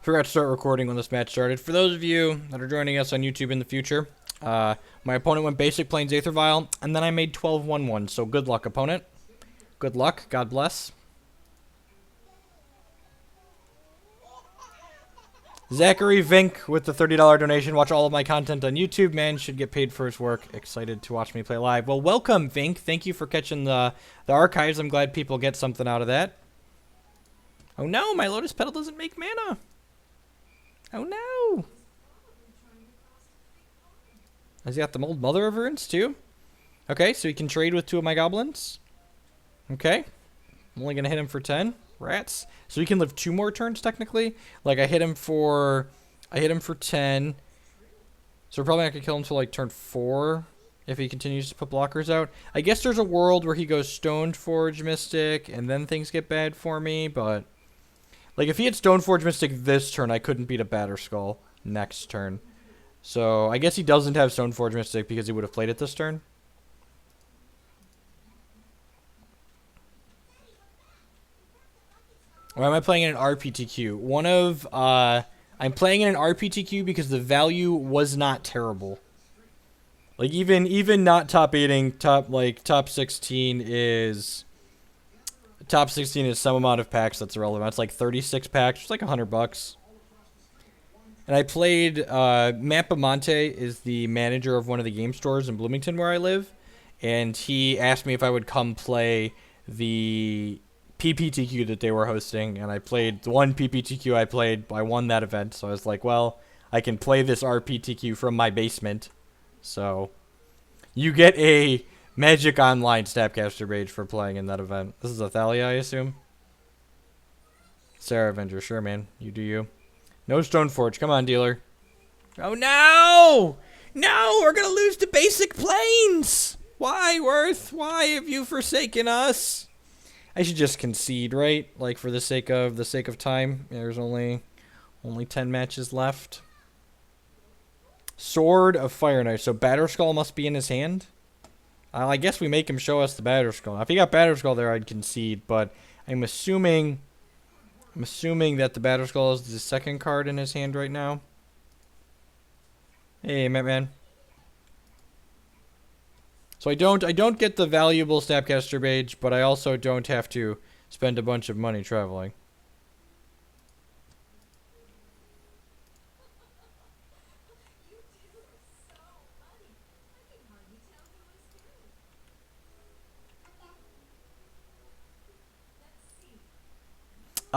Forgot to start recording when this match started. For those of you that are joining us on YouTube in the future, my opponent went basic plains Aether Vial, and then I made 12-1-1. So good luck, opponent. Good luck. God bless. Zachary Vink with the $30 donation. Watch all of my content on YouTube. Man should get paid for his work. Excited to watch me play live. Well, welcome, Vink. Thank you for catching the archives. I'm glad people get something out of that. Oh no, my Lotus Petal doesn't make mana. Oh no. Has he got the Mold Mother of Runes too? Okay, so he can trade with 2 of my goblins. Okay. I'm only going to hit him for 10. Rats. So he can live 2 more turns technically. Like I hit him for 10. So we're probably not going to kill him until like turn 4 if he continues to put blockers out. I guess there's a world where he goes Stoneforge Mystic and then things get bad for me, but like if he had Stoneforge Mystic this turn, I couldn't beat a Batterskull next turn. So I guess he doesn't have Stoneforge Mystic because he would have played it this turn. Why am I playing in an RPTQ? I'm playing in an RPTQ because the value was not terrible. Like even not top 8ing, top 16 is some amount of packs that's irrelevant. It's like 36 packs, it's like $100. And I played Mapamonte is the manager of one of the game stores in Bloomington where I live, and he asked me if I would come play the PPTQ that they were hosting, and I played the one PPTQ I played. I won that event, so I was like, well, I can play this RPTQ from my basement. So you get a Magic Online Snapcaster Mage for playing in that event. This is a Thalia, I assume. Sarah Avenger, sure, man. You do you. No Stoneforge. Come on, dealer. Oh, no! No, we're going to lose to basic plains! Why, Worth? Why have you forsaken us? I should just concede, right? Like for the sake of time. There's only 10 matches left. Sword of Fire Knife. So Batterskull must be in his hand. I guess we make him show us the Batterskull. If he got Batterskull there, I'd concede, but I'm assuming that the Batterskull is the second card in his hand right now. Hey, man. So I don't get the valuable Snapcaster Mage, but I also don't have to spend a bunch of money traveling.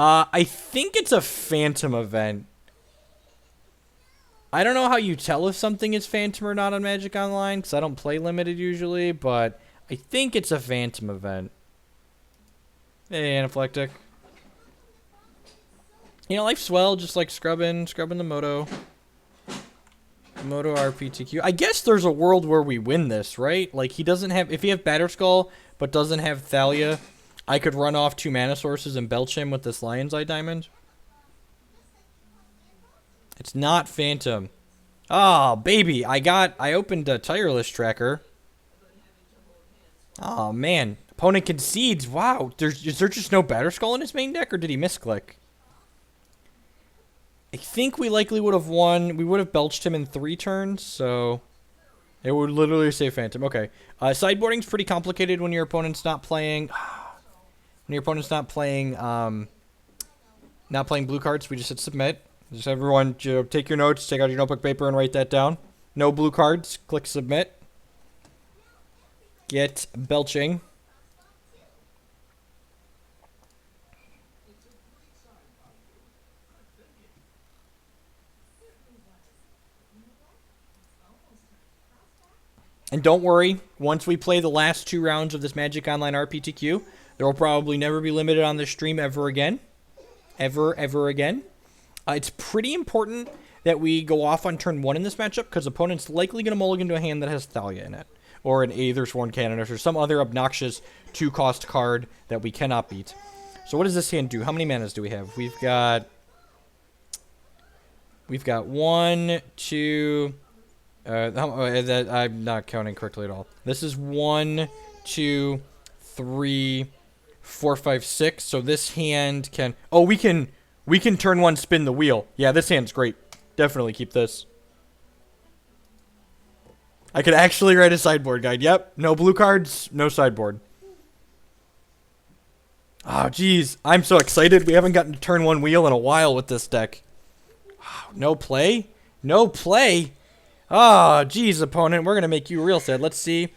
I think it's a Phantom event. I don't know how you tell if something is Phantom or not on Magic Online, because I don't play Limited usually, but I think it's a Phantom event. Hey, Anaphylectic. You know, life's swell, just like scrubbing the Moto. Moto RPTQ. I guess there's a world where we win this, right? Like, he doesn't have... If he have Batterskull, but doesn't have Thalia, I could run off 2 mana sources and belch him with this Lion's Eye Diamond. It's not Phantom. Oh, baby. I opened a Tireless Tracker. Oh, man. Opponent concedes. Wow. Is there just no Batterskull in his main deck, or did he misclick? I think we likely would have won. We would have belched him in 3 turns, so it would literally say Phantom. Okay. Sideboarding's pretty complicated when your opponent's not playing... When your opponent's not playing blue cards. We just hit submit. Just everyone, take your notes, take out your notebook paper, and write that down. No blue cards. Click submit. Get belching. And don't worry, once we play the last 2 rounds of this Magic Online RPTQ, there will probably never be limited on this stream ever again. Ever again. It's pretty important that we go off on turn 1 in this matchup, because opponent's likely going to mulligan to a hand that has Thalia in it. Or an Aethersworn Canonist, or some other obnoxious 2-cost card that we cannot beat. So what does this hand do? How many manas do we have? We've got 1, 2... I'm not counting correctly at all. This is 1, 2, 3, 4, 5, 6. So this hand can... Oh, we can We can turn 1 spin the wheel. Yeah, this hand's great. Definitely keep this. I could actually write a sideboard guide. Yep. No blue cards, no sideboard. Oh, jeez. I'm so excited. We haven't gotten to turn 1 wheel in a while with this deck. Oh, no play? No play? Oh, jeez, opponent. We're going to make you real sad. Let's see.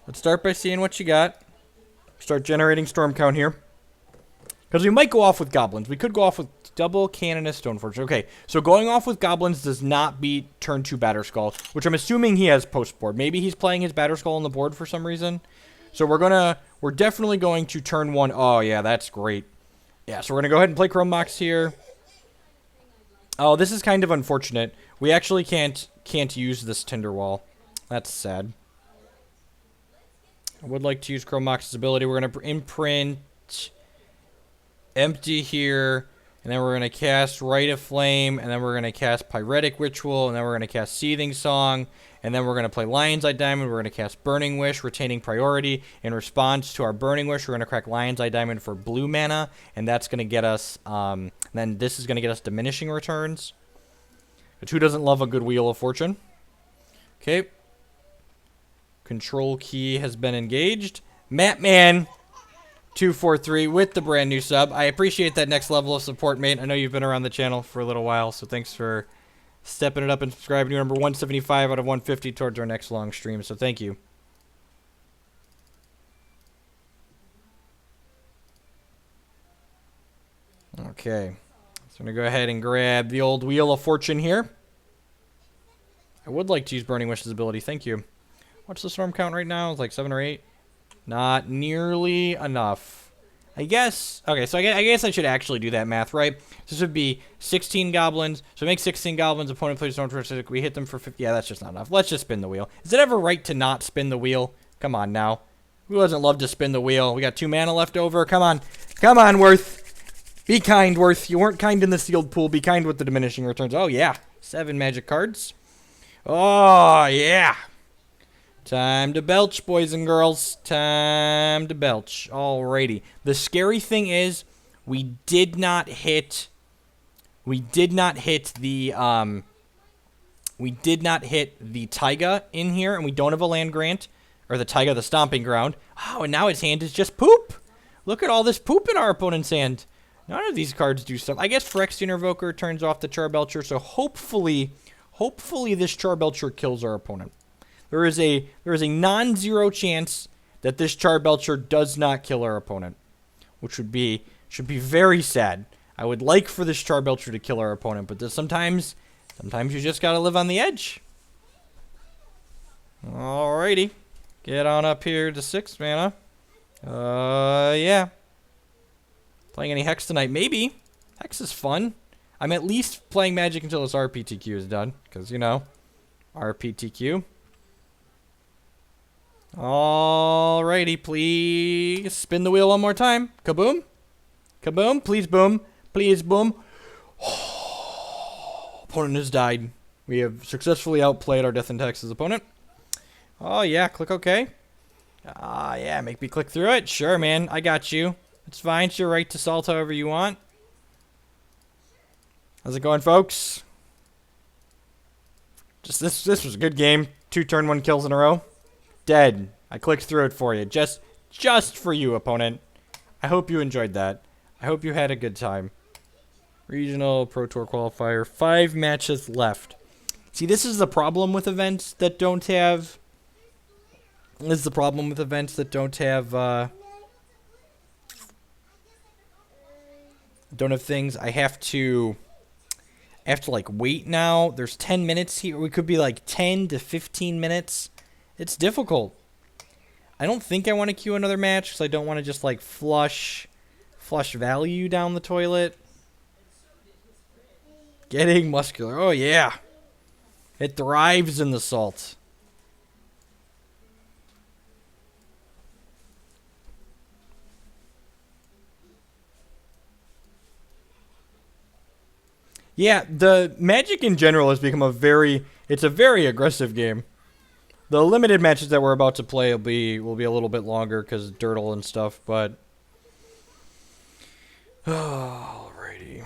Let's start by seeing what you got. Start generating storm count here. Because we might go off with goblins. We could go off with double canonist Stoneforge. Okay, so going off with goblins does not beat turn 2 Batterskull, which I'm assuming he has post board. Maybe he's playing his Batterskull on the board for some reason. So we're definitely going to turn 1. Oh yeah, that's great. Yeah, so we're gonna go ahead and play Chrome Mox here. Oh, this is kind of unfortunate. We actually can't use this Tinderwall. That's sad. I would like to use Chrome Mox's ability. We're gonna imprint empty here, and then we're going to cast Rite of Flame, and then we're going to cast Pyretic Ritual, and then we're going to cast Seething Song, and then we're going to play Lion's Eye Diamond. We're going to cast Burning Wish, retaining priority. In response to our Burning Wish, we're going to crack Lion's Eye Diamond for blue mana, and that's going to get us, then this is going to get us Diminishing Returns. But who doesn't love a good Wheel of Fortune? Okay. Control key has been engaged. Matman 243 with the brand new sub. I appreciate that next level of support, mate. I know you've been around the channel for a little while, so thanks for stepping it up and subscribing. You're number 175 out of 150 towards our next long stream, so thank you. Okay. So I'm going to go ahead and grab the old Wheel of Fortune here. I would like to use Burning Wish's ability. Thank you. What's the storm count right now? It's like 7 or 8. Not nearly enough. I guess. Okay, so I guess I should actually do that math, right? This would be 16 goblins. So make 16 goblins. Opponent plays storm for 6. We hit them for 50. Yeah, that's just not enough. Let's just spin the wheel. Is it ever right to not spin the wheel? Come on now. Who doesn't love to spin the wheel? We got 2 mana left over. Come on. Come on, Worth. Be kind, Worth. You weren't kind in the sealed pool. Be kind with the diminishing returns. Oh, yeah. 7 magic cards. Oh, yeah. Time to belch, boys and girls. Time to belch. Alrighty. The scary thing is, we did not hit the Taiga in here, and we don't have a land grant, or the Taiga, the Stomping Ground. Oh, and now his hand is just poop. Look at all this poop in our opponent's hand. None of these cards do stuff. I guess Phyrexian Invoker turns off the Charbelcher, so hopefully this Charbelcher kills our opponent. There is a non-zero chance that this Charbelcher does not kill our opponent, which should be very sad. I would like for this Charbelcher to kill our opponent, but sometimes you just gotta live on the edge. Alrighty, get on up here to 6 mana. Yeah. Playing any Hex tonight? Maybe. Hex is fun. I'm at least playing Magic until this RPTQ is done, because you know, RPTQ. Alrighty, please spin the wheel one more time. Kaboom. Kaboom. Please boom. Please boom. Opponent has died. We have successfully outplayed our Death and Taxes opponent. Oh, yeah. Click OK. Ah, yeah. Make me click through it. Sure, man. I got you. It's fine. It's your right to salt however you want. How's it going, folks? Just this was a good game. 2 turn 1 kills in a row. Dead. I clicked through it for you. Just for you, opponent. I hope you enjoyed that. I hope you had a good time. Regional Pro Tour qualifier. 5 matches left. See, this is the problem with events that don't have... This is the problem with events that don't have... don't have things. I have to like wait now. There's 10 minutes here. We could be like 10 to 15 minutes. It's difficult. I don't think I want to queue another match because I don't want to just like flush value down the toilet. Getting muscular. Oh yeah. It thrives in the salt. Yeah, the Magic in general has become a very aggressive game. The limited matches that we're about to play will be a little bit longer because Dirtle and stuff, but alrighty.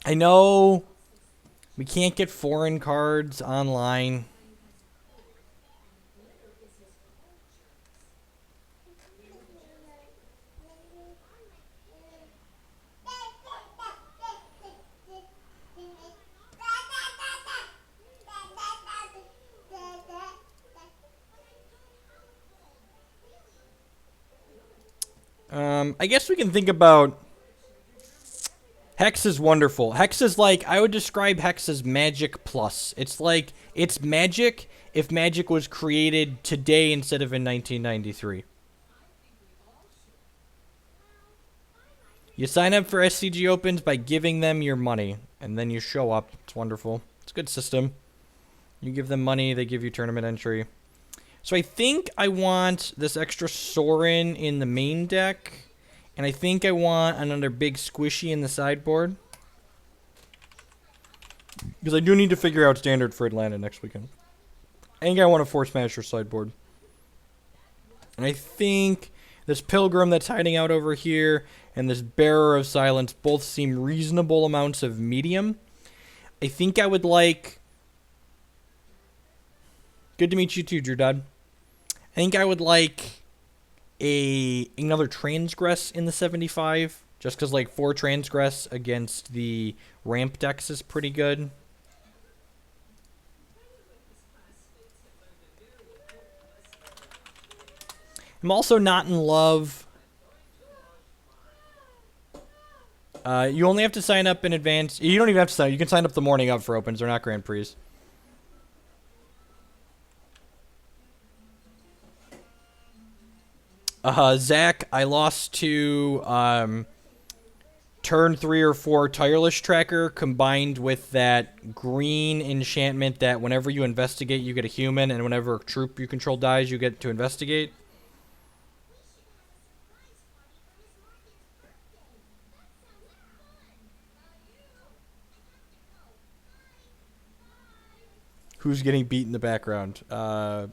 I know we can't get foreign cards online. I guess we can think about... Hex is wonderful. Hex is like, I would describe Hex as Magic Plus. It's like, it's Magic if Magic was created today instead of in 1993. You sign up for SCG Opens by giving them your money, and then you show up. It's wonderful. It's a good system. You give them money, they give you tournament entry. So I think I want this extra Sorin in the main deck. And I think I want another big squishy in the sideboard. Because I do need to figure out standard for Atlanta next weekend. I think I want a Force Smasher sideboard. And I think this Pilgrim that's hiding out over here and this Bearer of Silence both seem reasonable amounts of medium. I think I would like... Good to meet you too, Drew Dodd. I think I would like another Transgress in the 75. Just because like 4 Transgress against the ramp decks is pretty good. I'm also not in love. You only have to sign up in advance. You don't even have to sign. You can sign up the morning of for opens. They're not Grand Prix. Zach, I lost to turn 3 or 4 Tireless Tracker combined with that green enchantment that whenever you investigate, you get a human, and whenever a troop you control dies, you get to investigate. Who's getting beat in the background? No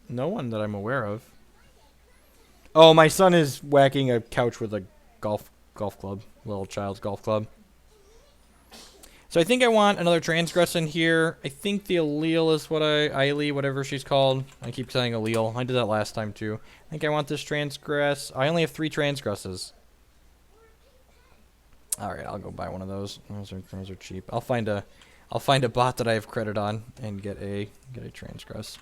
one that I'm aware of. Oh, my son is whacking a couch with a golf club. Little child's golf club. So I think I want another Transgress in here. I think the Allele is what Ailey, whatever she's called. I keep saying Allele. I did that last time too. I think I want this Transgress. I only have 3 Transgresses. Alright, I'll go buy one of those. Those are cheap. I'll find a bot that I have credit on and get a Transgress.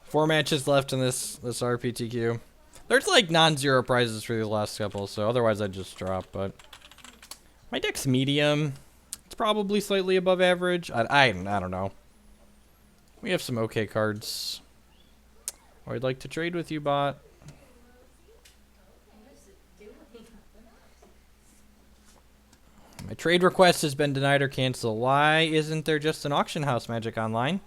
Four matches left in this RPTQ. There's like non-zero prizes for the last couple, so otherwise I'd just drop, but my deck's medium. It's probably slightly above average. I don't know. We have some okay cards. I'd like to trade with you, bot. My trade request has been denied or canceled. Why isn't there just an auction house Magic Online?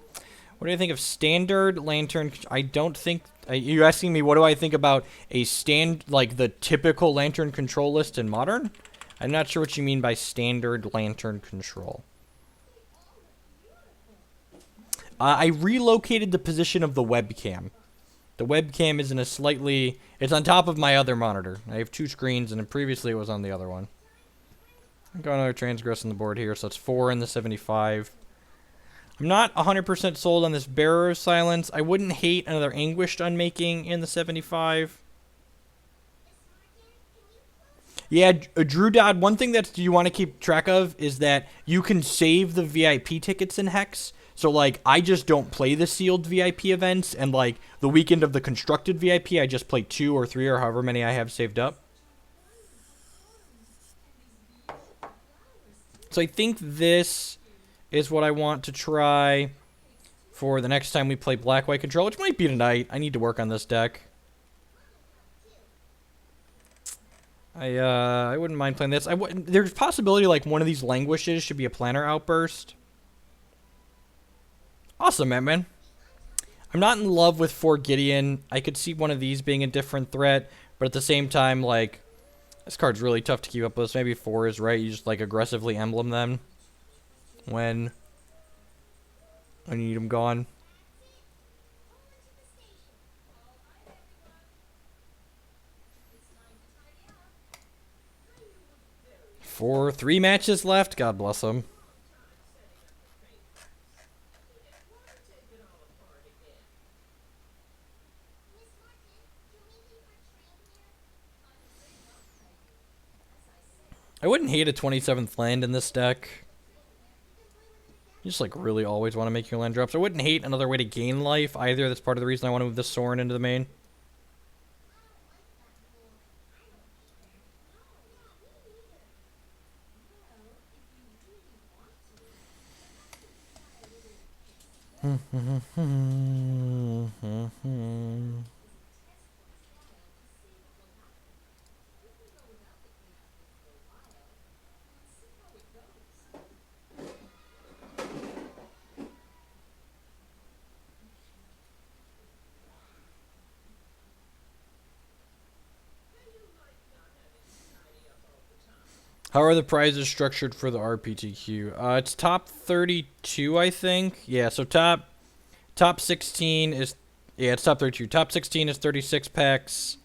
What do you think of standard Lantern? I don't think... You're asking me what do I think about a like the typical Lantern control list in Modern? I'm not sure what you mean by standard Lantern control. I relocated the position of the webcam. The webcam is in a slightly... It's on top of my other monitor. I have 2 screens, and previously it was on the other one. I've got another Transgress on the board here, so it's 4 in the 75. I'm not 100% sold on this Bearer of Silence. I wouldn't hate another Anguished Unmaking in the 75. Yeah, Drew Dodd, one thing that you want to keep track of is that you can save the VIP tickets in Hex. So, like, I just don't play the sealed VIP events, and, like, the weekend of the constructed VIP, I just play 2 or 3 or however many I have saved up. So I think this is what I want to try for the next time we play Black-White Control, which might be tonight. I need to work on this deck. I wouldn't mind playing this. There's possibility like one of these Languishes should be a Planner Outburst. Awesome, man. I'm not in love with 4 Gideon. I could see one of these being a different threat, but at the same time, like, this card's really tough to keep up with. Maybe 4 is right. You just, like, aggressively emblem them when you need them gone. Three matches left. God bless them. I wouldn't hate a 27th land in this deck. You just, like, really always want to make your land drops. I wouldn't hate another way to gain life either. That's part of the reason I want to move the Sorin into the main. How are the prizes structured for the RPTQ? It's top 32, I think. Yeah, so top 16 is, yeah, it's top 32. Top 16 is 36 packs.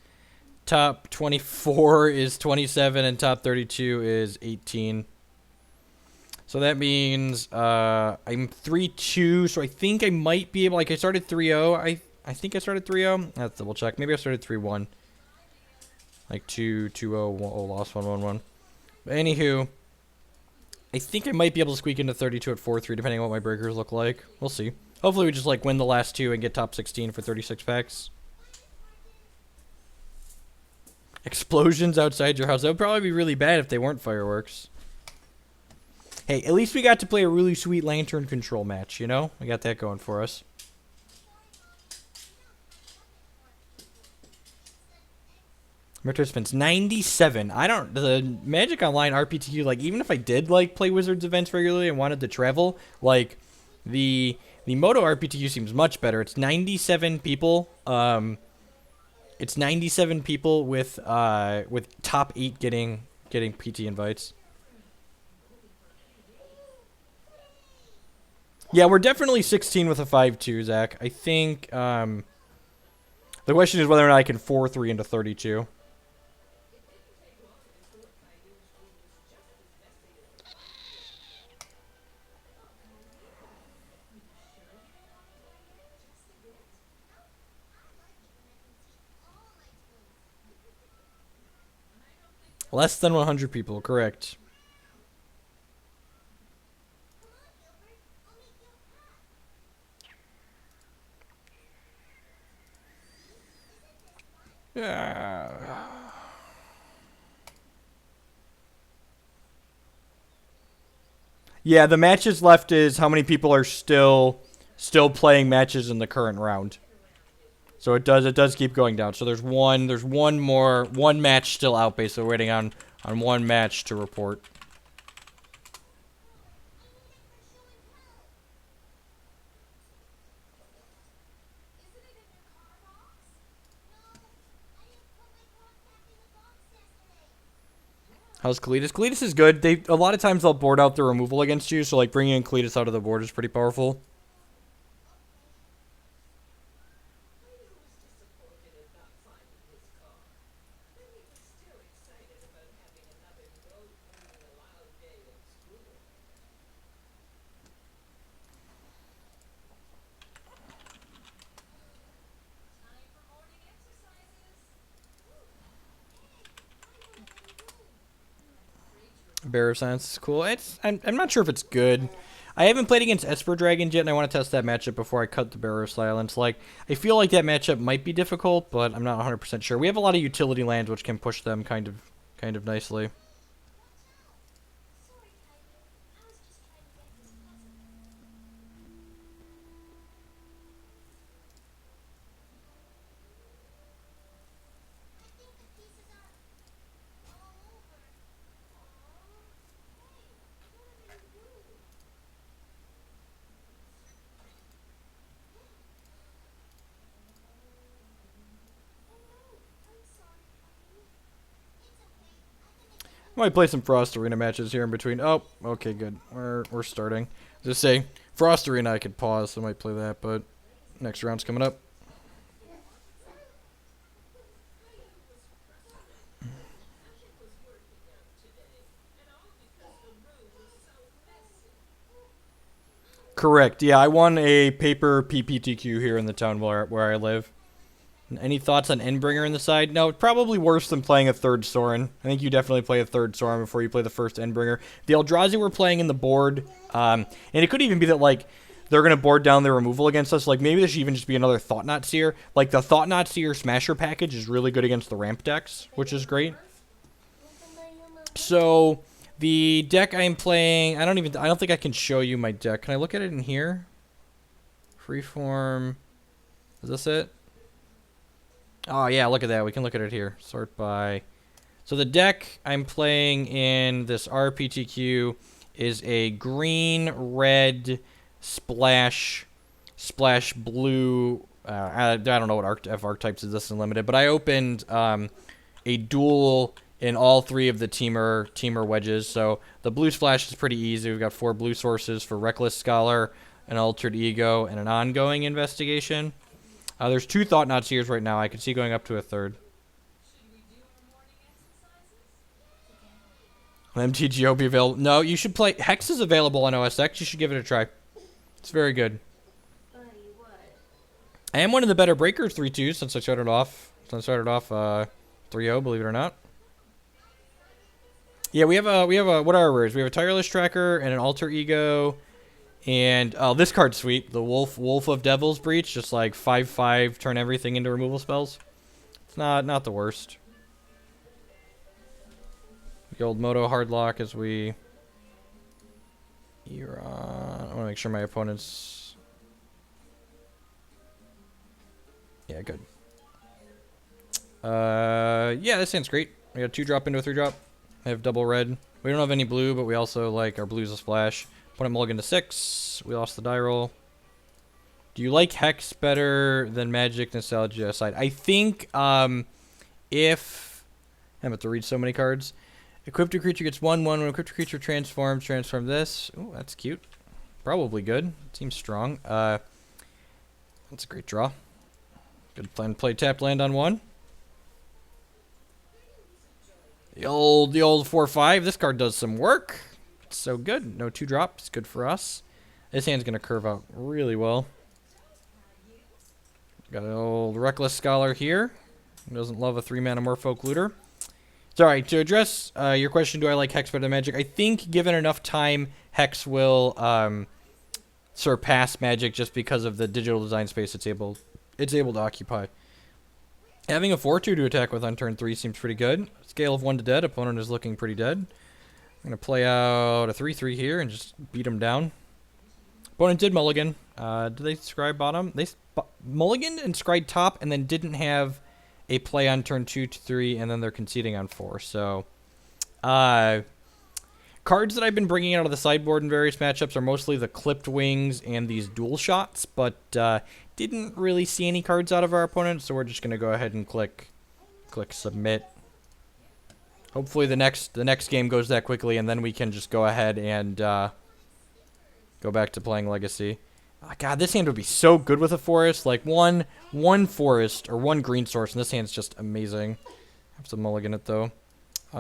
Top 24 is 27, and top 32 is 18. So that means I'm 3-2, so I think I might be able, like, I started 3-0. I think I started 3-0. Let's double check. Maybe I started 3-1. Like 2-2-0, lost 1-1-1. But anywho, I think I might be able to squeak into 32 at 4-3, depending on what my breakers look like. We'll see. Hopefully we just, like, win the last 2 and get top 16 for 36 packs. Explosions outside your house. That would probably be really bad if they weren't fireworks. Hey, at least we got to play a really sweet lantern control match, you know? We got that going for us. Participants 97. I don't, the Magic Online RPTQ, like, even if I did, like, play Wizards events regularly and wanted to travel, like, the Moto RPTQ seems much better. It's 97 people. It's 97 people with top 8 getting PT invites. Yeah, we're definitely 16 with a 5-2, Zach. I think the question is whether or not I can 4-3 into 32. Less than 100 people, correct. Yeah. Yeah, the matches left is how many people are still playing matches in the current round. So it does keep going down. So there's one match still out, basically waiting on one match to report. How's Cletus? Cletus is good. A lot of times they'll board out the removal against you, so like bringing in Cletus out of the board is pretty powerful. Bear of Science is cool. I'm not sure if it's good. I haven't played against Esper Dragons yet, and I want to test that matchup before I cut the Bearer of Silence. Like, I feel like that matchup might be difficult, but I'm not 100% sure. We have a lot of utility lands which can push them kind of nicely. Might play some Frost Arena matches here in between. Oh, okay, good. We're starting. Just say Frost Arena I could pause, so I might play that, but next round's coming up. Correct. Yeah, I won a paper PPTQ here in the town where I live. Any thoughts on Endbringer in the side? No, probably worse than playing a third Sorin. I think you definitely play a third Sorin before you play the first Endbringer. The Eldrazi we're playing in the board, and it could even be that, like, they're going to board down their removal against us. Like, maybe there should even just be another Thought-Knot Seer. Like, the Thought-Knot Seer Smasher package is really good against the ramp decks, which is great. So, the deck I'm playing, I don't think I can show you my deck. Can I look at it in here? Freeform. Is this it? Oh, yeah, look at that. We can look at it here. Sort by. So the deck I'm playing in this RPTQ is a green, red, splash blue. I don't know what archetypes is this in limited, but I opened a duel in all three of the teamer wedges. So the blue splash is pretty easy. We've got 4 blue sources for Reckless Scholar, an Altered Ego, and an Ongoing Investigation. There's 2 Thought-Knot Seers right now. I could see going up to a third. MTGO be available? No, you should play. Hex is available on OSX. You should give it a try. It's very good. I am one of the better breakers 3-2 since I started off. 3-0, believe it or not. Yeah, we have a what are our rares? We have a Tireless Tracker and an Alter Ego. And this card's sweet. The Wolf of Devil's Breach, just like 5/5, turn everything into removal spells. It's not the worst. The old Moto Hardlock as we. I want to make sure my opponent's. Yeah, good. Yeah, this hand's great. We got 2-drop into a 3-drop. I have double red. We don't have any blue, but we also like our blues a splash. Opponent mulligan to 6. We lost the die roll. Do you like Hex better than Magic Nostalgia aside? I think if I have to read so many cards. Equipped a creature gets 1/1. When equipped a creature transforms, transform this. Oh, that's cute. Probably good. Seems strong. That's a great draw. Good plan. Play tap land on 1. The old 4/5. This card does some work. It's so good. No 2-drops. Good for us. This hand's gonna curve out really well. Got an old Reckless Scholar here. Who doesn't love a 3-mana Merfolk Looter? Sorry, to address your question, do I like Hex better than Magic? I think given enough time, Hex will surpass Magic just because of the digital design space it's able to occupy. Having a 4/2 to attack with on turn 3 seems pretty good. Scale of 1 to dead. Opponent is looking pretty dead. I'm going to play out a 3/3 here and just beat him down. Opponent did mulligan. Did they scry bottom? They mulliganed and scried top and then didn't have a play on turn 2 to 3, and then they're conceding on 4. So, cards that I've been bringing out of the sideboard in various matchups are mostly the clipped wings and these dual shots, but didn't really see any cards out of our opponent, so we're just going to go ahead and click submit. Hopefully the next game goes that quickly, and then we can just go ahead and go back to playing Legacy. Oh, God, this hand would be so good with a forest. Like one forest or 1 green source, and this hand's just amazing. I have to mulligan it though.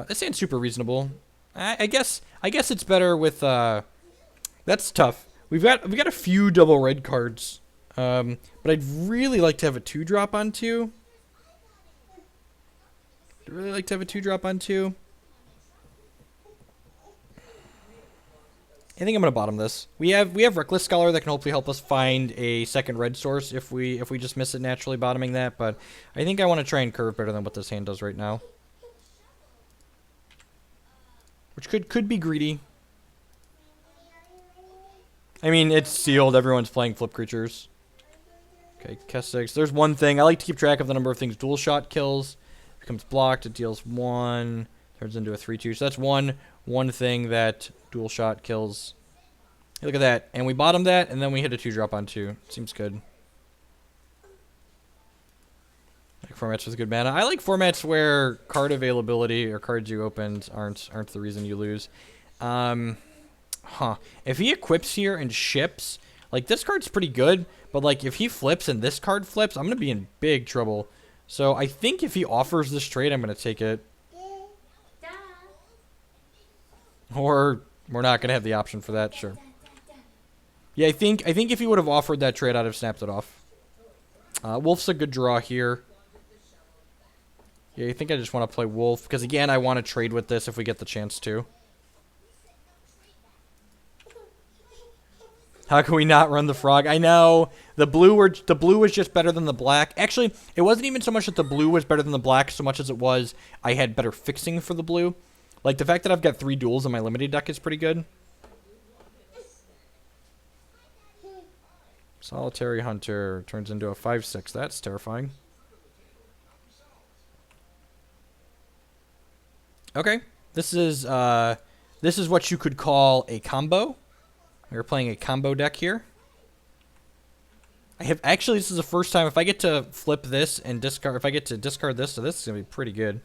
This hand's super reasonable. I guess it's better with. That's tough. We've got a few double red cards, but I'd really like to have a 2-drop on 2. I'd really like to have a 2-drop on 2. I think I'm gonna bottom this. We have Reckless Scholar that can hopefully help us find a second red source if we just miss it naturally bottoming that, but I think I want to try and curve better than what this hand does right now. Which could be greedy. I mean, it's sealed. Everyone's playing flip creatures. Okay, cast 6. There's one thing. I like to keep track of the number of things dual shot kills. Becomes blocked. It deals 1. Turns into a 3/2. So that's one thing that dual shot kills. Hey, look at that. And we bottomed that, and then we hit a 2-drop on 2. Seems good. Formats with good mana. I like formats where card availability or cards you opened aren't the reason you lose. If he equips here and ships, like this card's pretty good, but like if he flips and this card flips, I'm gonna be in big trouble. So I think if he offers this trade, I'm gonna take it. Or we're not gonna have the option for that, sure. Yeah, I think if he would have offered that trade, I'd have snapped it off. Wolf's a good draw here. Yeah, I think I just want to play Wolf, because again, I want to trade with this if we get the chance to. How can we not run the frog? I know. The blue was just better than the black. Actually, it wasn't even so much that the blue was better than the black so much as it was I had better fixing for the blue. Like, the fact that I've got 3 duels in my limited deck is pretty good. Solitary Hunter turns into a 5/6. That's terrifying. Okay. This is what you could call a combo. We're playing a combo deck here. Actually, this is the first time, if I get to flip this and discard, if I get to discard this, so this is going to be pretty good.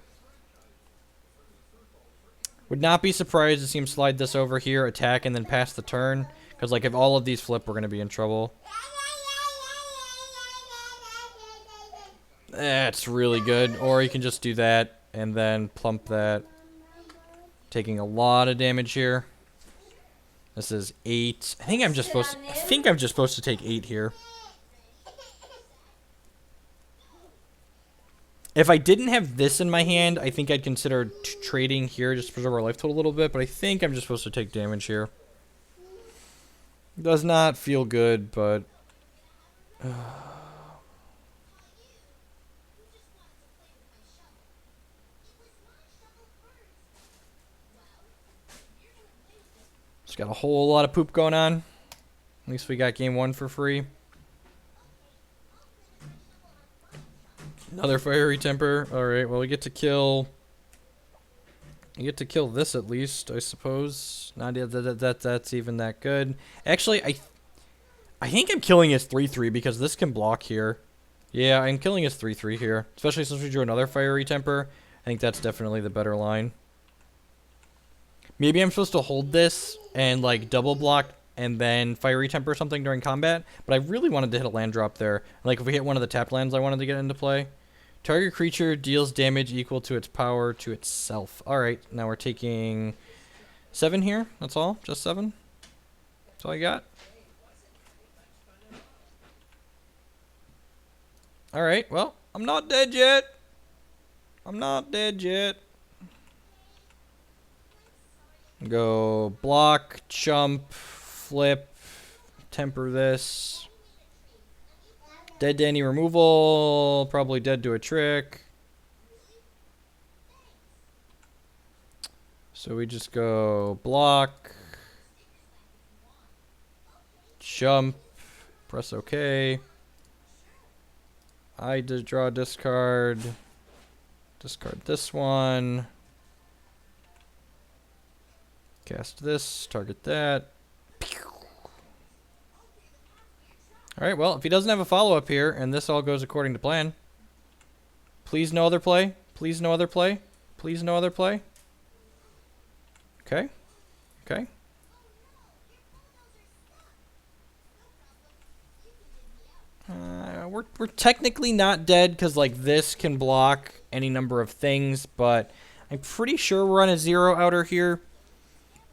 Would not be surprised to see him slide this over here, attack, and then pass the turn. Because, like, if all of these flip, we're going to be in trouble. That's really good. Or you can just do that, and then plump that. Taking a lot of damage here. This is 8. I think I'm just supposed to take 8 here. If I didn't have this in my hand, I think I'd consider trading here just to preserve our life total a little bit, but I think I'm just supposed to take damage here. Does not feel good, but... Just got a whole lot of poop going on. At least we got game 1 for free. Another fiery temper. Alright, well we get to kill... You get to kill this at least, I suppose. Not that's even that good. Actually, I think I'm killing his 3/3 because this can block here. Yeah, I'm killing his 3/3 here. Especially since we drew another fiery temper. I think that's definitely the better line. Maybe I'm supposed to hold this and like double block and then fiery temper something during combat. But I really wanted to hit a land drop there. Like if we hit one of the tapped lands I wanted to get into play. Target creature deals damage equal to its power to itself. Alright, now we're taking 7 here. That's all? Just 7? That's all I got? Alright, well, I'm not dead yet. I'm not dead yet. Go block, jump, flip, temper this. Dead to any removal, probably dead to a trick. So we just go block, jump, press OK. I just draw a discard this one. Cast this, target that. Alright, well, if he doesn't have a follow-up here, and this all goes according to plan. Please no other play. Please no other play. Please no other play. Okay. Okay. We're technically not dead, because, like, this can block any number of things, but I'm pretty sure we're on a 0 outer here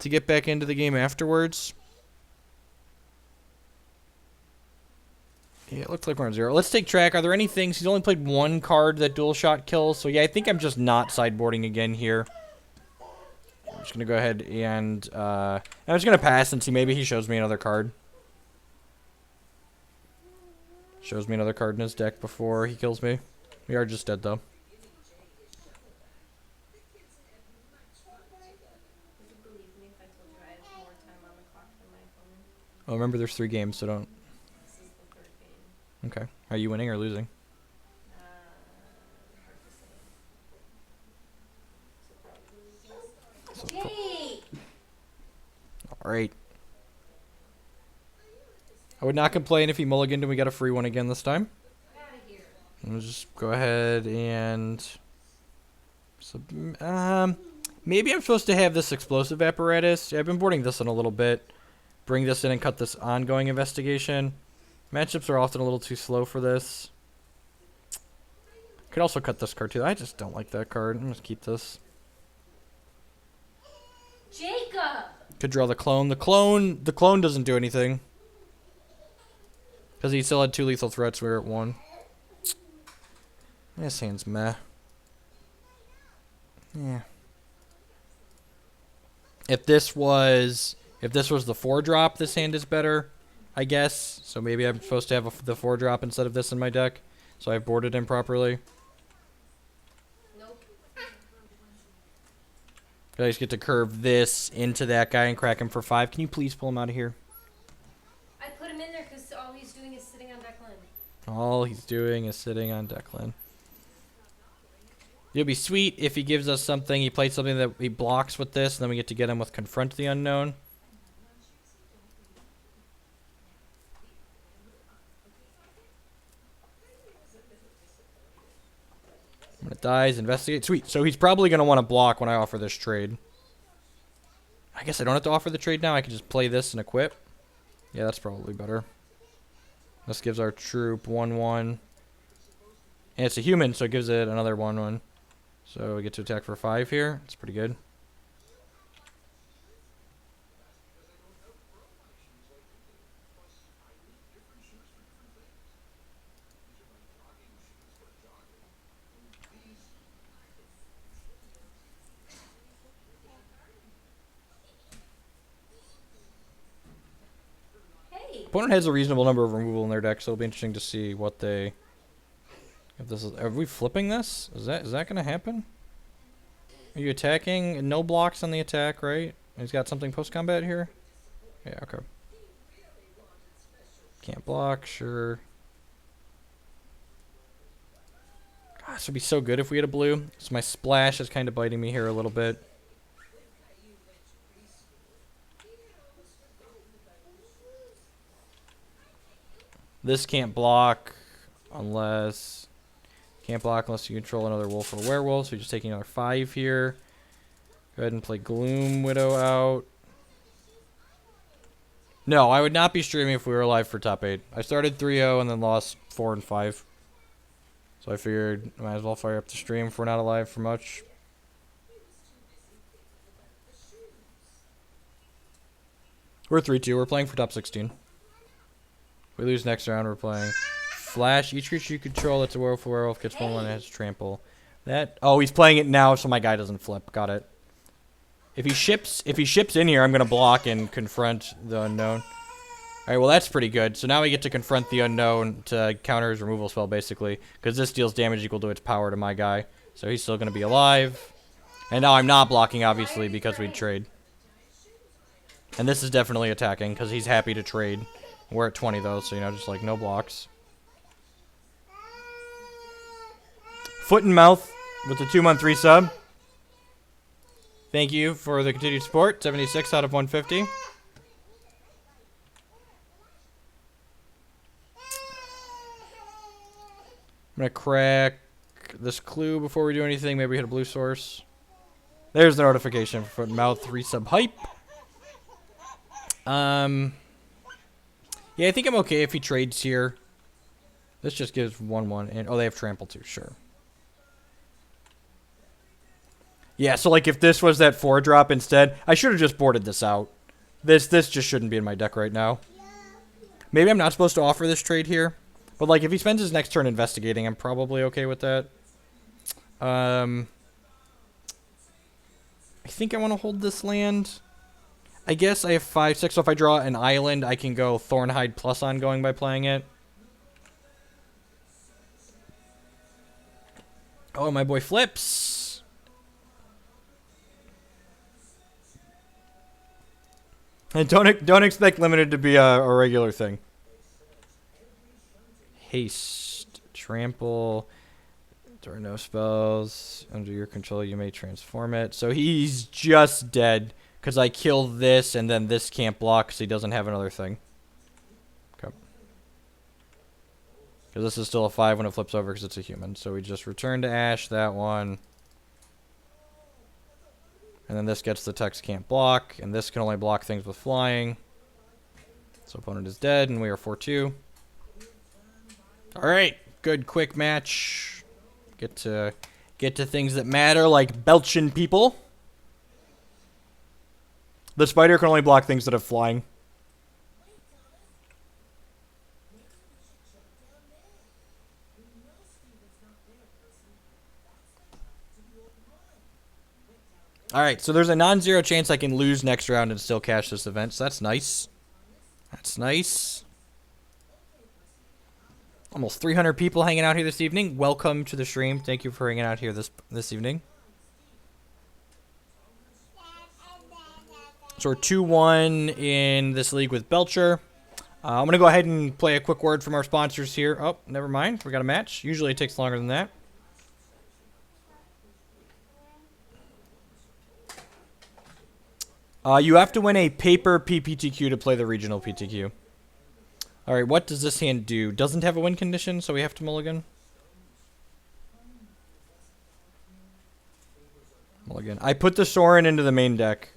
to get back into the game afterwards. Yeah, it looks like we're on 0. Let's take track. Are there any things? He's only played 1 card that dual shot kills. So, yeah, I think I'm just not sideboarding again here. I'm just going to go ahead and... I'm just going to pass and see. Maybe he shows me another card. Shows me another card in his deck before he kills me. We are just dead, though. Oh, remember there's 3 games, so don't... Okay. Are you winning or losing? Alright. I would not complain if he mulliganed and we got a free one again this time. We'll just go ahead and... maybe I'm supposed to have this explosive apparatus. Yeah, I've been boarding this in a little bit. Bring this in and cut this ongoing investigation. Matchups are often a little too slow for this. Could also cut this card too. I just don't like that card. I'm going to keep this. Jacob! Could draw the clone. The clone doesn't do anything. Because he still had 2 lethal threats. We were at 1. This hand's meh. Yeah. If this was the 4-drop, this hand is better, I guess. So maybe I'm supposed to have the 4-drop instead of this in my deck. So I've boarded him properly. Nope. I just get to curve this into that guy and crack him for 5. Can you please pull him out of here? I put him in there because all he's doing is sitting on Declan. All he's doing is sitting on Declan. It'll be sweet if he gives us something. He plays something that he blocks with this, and then we get to get him with Confront the Unknown. When it dies, investigate. Sweet. So he's probably going to want to block when I offer this trade. I guess I don't have to offer the trade now. I can just play this and equip. Yeah, that's probably better. This gives our troop 1/1. And it's a human, so it gives it another 1/1. So we get to attack for 5 here. It's pretty good. Hey! Opponent has a reasonable number of removal in their deck, so it'll be interesting to see what they... If this is, are we flipping this? Is that going to happen? Are you attacking? No blocks on the attack, right? He's got something post-combat here? Yeah, okay. Can't block, sure. God, this would be so good if we had a blue. So my splash is kind of biting me here a little bit. This can't block unless... Can't block unless you control another wolf or werewolf, so you're just taking another 5 here. Go ahead and play Gloom Widow out. No, I would not be streaming if we were alive for top 8. I started 3-0 and then lost 4 and 5. So I figured I might as well fire up the stream if we're not alive for much. We're 3-2. We're playing for top 16. If we lose next round, we're playing... Flash. Each creature you control that's a werewolf gets 1/1 and has trample. That. Oh, he's playing it now, so my guy doesn't flip. Got it. If he ships in here, I'm gonna block and confront the unknown. All right. Well, that's pretty good. So now we get to confront the unknown to counter his removal spell, basically, because this deals damage equal to its power to my guy. So he's still gonna be alive. And now I'm not blocking, obviously, because we'd trade. And this is definitely attacking because he's happy to trade. We're at 20 though, so just like no blocks. Foot and Mouth with the 2-month resub. Thank you for the continued support. 76 out of 150. I'm going to crack this clue before we do anything. Maybe hit a blue source. There's the notification for Foot and Mouth resub hype. Yeah, I think I'm okay if he trades here. This just gives 1/1. And oh, they have trample too. Sure. Yeah, so like if this was that 4-drop instead, I should have just boarded this out. This just shouldn't be in my deck right now. Maybe I'm not supposed to offer this trade here. But like if he spends his next turn investigating, I'm probably okay with that. I think I want to hold this land. I guess I have 5/6, so if I draw an island, I can go Thornhide plus ongoing by playing it. Oh, my boy flips. And don't expect limited to be a regular thing. Haste, trample. There are no spells under your control. You may transform it. So he's just dead because I kill this, and then this can't block because he doesn't have another thing. Okay. Because this is still a 5 when it flips over because it's a human. So we just return to Ash that one. And then this gets the text can't block. And this can only block things with flying. So opponent is dead and we are 4-2. Alright. Good quick match. Get to things that matter like belching people. The spider can only block things that have flying. Alright, so there's a non-zero chance I can lose next round and still cash this event, so that's nice. That's nice. Almost 300 people hanging out here this evening. Welcome to the stream. Thank you for hanging out here this evening. So we're 2-1 in this league with Belcher. I'm going to go ahead and play a quick word from our sponsors here. Oh, never mind. We got a match. Usually it takes longer than that. You have to win a paper PPTQ to play the regional PTQ. Alright, what does this hand do? Doesn't have a win condition, so we have to mulligan. Mulligan. I put the Sorin into the main deck.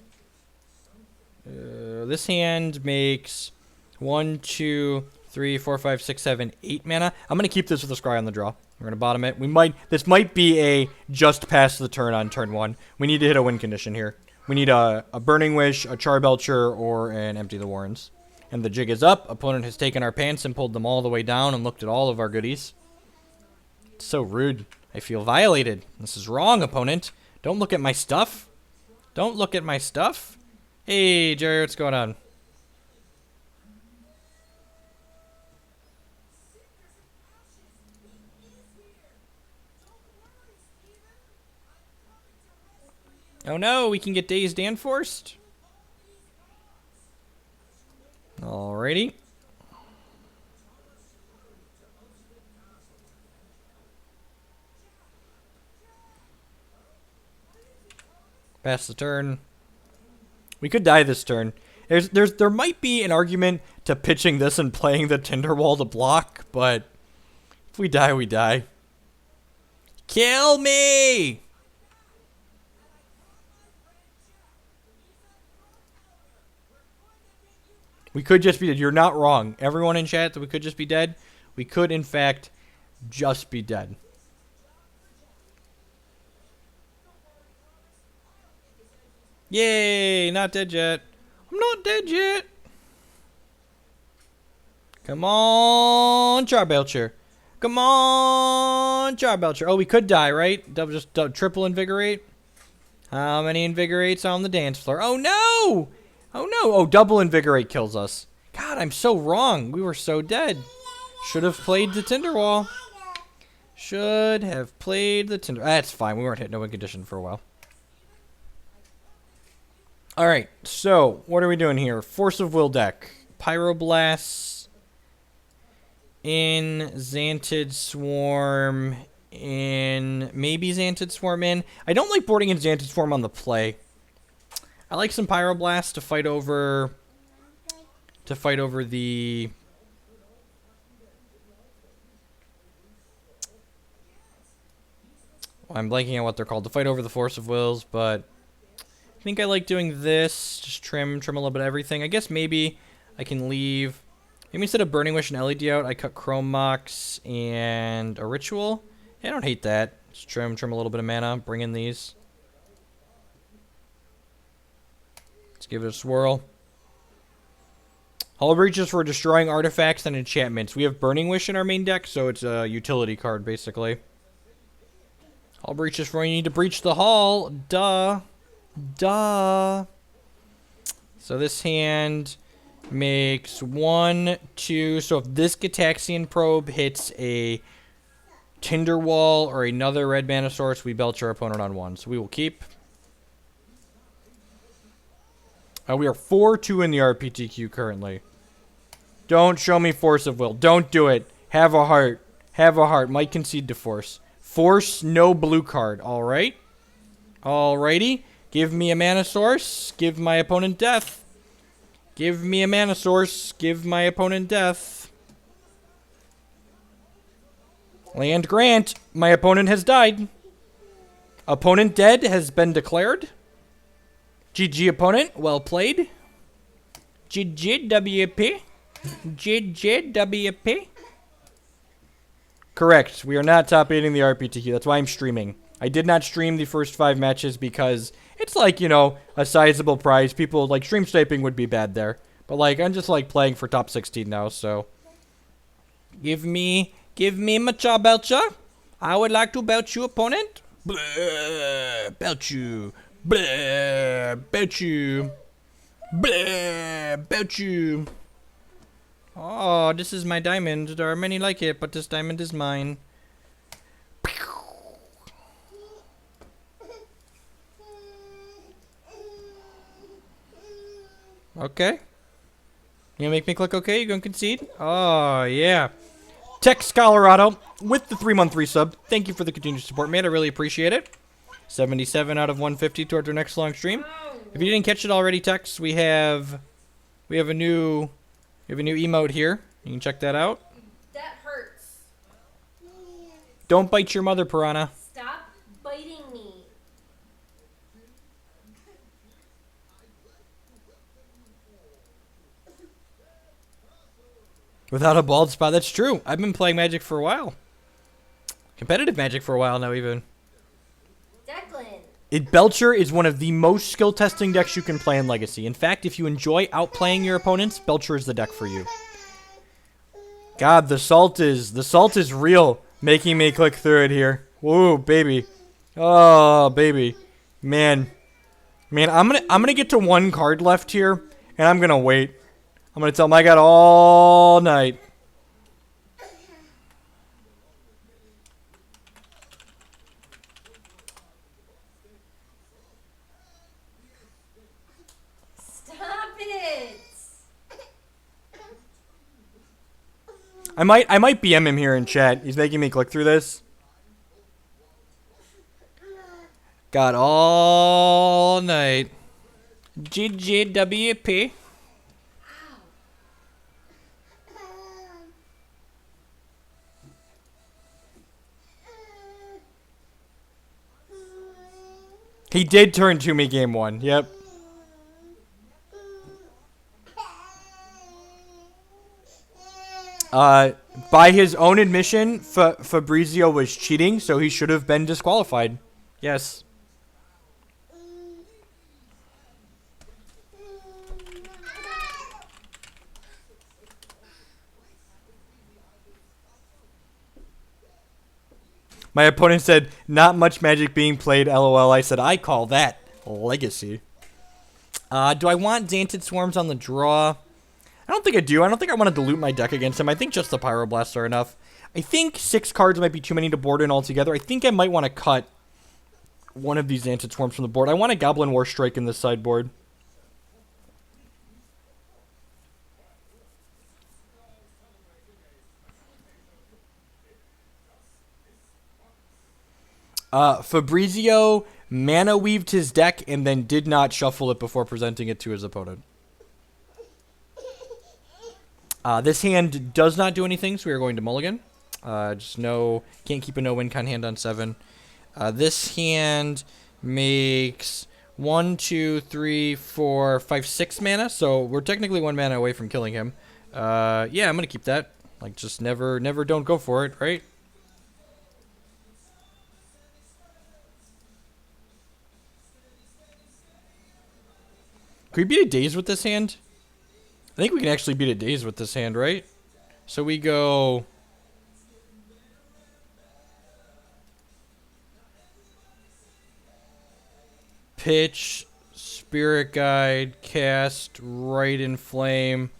This hand makes 1, 2, 3, 4, 5, 6, 7, 8 mana. I'm going to keep this with a Scry on the draw. We're going to bottom it. This might be a just pass the turn on turn 1. We need to hit a win condition here. We need a Burning Wish, a Charbelcher, or an Empty the Warrens. And the jig is up. Opponent has taken our pants and pulled them all the way down and looked at all of our goodies. It's so rude. I feel violated. This is wrong, opponent. Don't look at my stuff. Don't look at my stuff. Hey, Jerry, what's going on? Oh no, we can get Dazed and Forced. Alrighty. Pass the turn. We could die this turn. There might be an argument to pitching this and playing the Tinderwall to block, but if we die, we die. Kill me! We could just be dead. You're not wrong. Everyone in chat that we could just be dead. We could, in fact, just be dead. Yay! Not dead yet. I'm not dead yet. Come on, Charbelcher. Come on, Charbelcher. Oh, we could die, right? Triple invigorate. How many invigorates on the dance floor? Oh, no! Oh, no. Oh, double invigorate kills us. God, I'm so wrong. We were so dead. Should have played the Tinderwall. Should have played the Tinder. That's fine. We weren't hitting no win condition for a while. Alright, so what are we doing here? Force of Will deck. Pyroblasts. In. Xantid Swarm. In. Maybe Xantid Swarm in. I don't like boarding in Xantid Swarm on the play. I like some Pyroblasts to fight over. The. Well, I'm blanking on what they're called. To fight over the Force of Wills, but I think I like doing this. Just trim a little bit of everything. I guess maybe I can leave. Maybe instead of Burning Wish and LED out, I cut Chrome Mox and a Ritual. Yeah, I don't hate that. Just trim a little bit of mana. Bring in these. Let's give it a swirl. Hull Breach is for destroying artifacts and enchantments. We have Burning Wish in our main deck, so it's a utility card, basically. Hull Breach is for when you need to breach the hull. Duh. Duh. So this hand makes 1, 2. So if this Gitaxian Probe hits a Tinderwall or another red mana source, we belch our opponent on 1. So we will keep. We are 4-2 in the RPTQ currently. Don't show me Force of Will. Don't do it. Have a heart. Have a heart. Might concede to Force. Force, no blue card. Alright. Alrighty. Give me a mana source. Give my opponent death. Give me a mana source. Give my opponent death. Land grant. My opponent has died. Opponent dead has been declared. GG opponent. Well played. GGWP. GGWP. Correct. We are not top 8ing the RPTQ. That's why I'm streaming. I did not stream the first 5 matches because it's like, you know, a sizable prize. People, like, stream sniping would be bad there. But, like, I'm just, like, playing for top 16 now, so. Give me my jaw, Belcher. I would like to belch you, opponent. Blah, belch you. Blah, belch you. Blah, belch you. Oh, this is my diamond. There are many like it, but this diamond is mine. Okay. You gonna make me click OK? You gonna concede? Oh, yeah. Tex Colorado with the 3-month resub. Thank you for the continued support, man. I really appreciate it. 77 out of 150 towards our next long stream. If you didn't catch it already, Tex, we have a new emote here. You can check that out. That hurts. Don't bite your mother, Piranha. Stop biting me. Without a bald spot, that's true. I've been playing Magic for a while. Competitive Magic for a while now, even. Declan. Belcher is one of the most skill testing decks you can play in Legacy. In fact, if you enjoy outplaying your opponents, Belcher is the deck for you. God, the salt is real, making me click through it here. Whoa, baby. Oh, baby. Man, I'm gonna get to 1 card left here, and I'm gonna wait. I'm gonna tell my god all night. Stop it. I might BM him here in chat. He's making me click through this. Got all night. GGWP. He did turn to me game 1. Yep. By his own admission, Fabrizio was cheating, so he should have been disqualified. Yes. My opponent said, not much Magic being played, LOL. I said, I call that Legacy. Do I want Danted Swarms on the draw? I don't think I do. I don't think I want to dilute my deck against him. I think just the Pyroblasts are enough. I think 6 cards might be too many to board in altogether. I think I might want to cut one of these Danted Swarms from the board. I want a Goblin War Strike in this sideboard. Fabrizio mana weaved his deck and then did not shuffle it before presenting it to his opponent. This hand does not do anything, so we are going to mulligan. Just no, can't keep a no-win con hand on 7. This hand makes 1, 2, 3, 4, 5, 6 mana, so we're technically 1 mana away from killing him. Yeah, I'm gonna keep that. Like, just never don't go for it, right? Could we beat a Daze with this hand? I think we can actually beat a Daze with this hand, right? So we go... Pitch, Spirit Guide, cast, Right in Flame.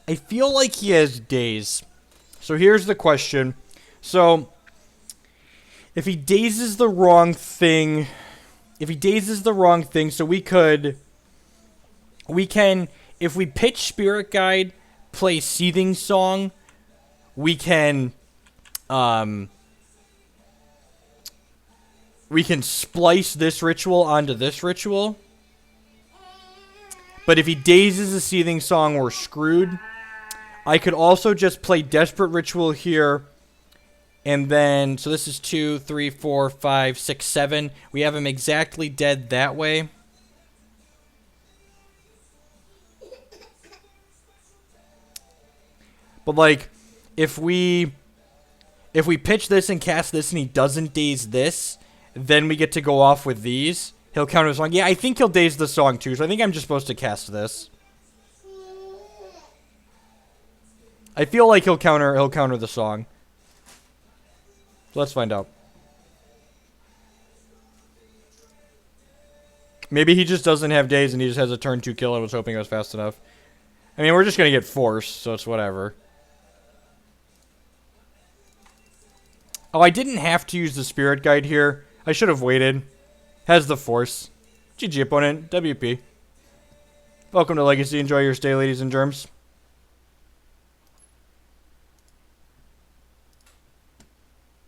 I feel like he has Daze. So here's the question. So, if he dazes the wrong thing, so we can, if we pitch Spirit Guide, play Seething Song, we can splice this ritual onto this ritual. But if he dazes the Seething Song, we're screwed. I could also just play Desperate Ritual here. And then, so this is 2, 3, 4, 5, 6, 7. We have him exactly dead that way. But like, if we pitch this and cast this and he doesn't daze this, then we get to go off with these. He'll counter the song. Yeah, I think he'll daze the song too, so I think I'm just supposed to cast this. I feel like he'll counter the song. So let's find out. Maybe he just doesn't have daze and he just has a turn 2 kill and was hoping it was fast enough. I mean, we're just gonna get forced, so it's whatever. Oh, I didn't have to use the Spirit Guide here. I should have waited. Has the Force. GG, opponent. WP. Welcome to Legacy. Enjoy your stay, ladies and germs.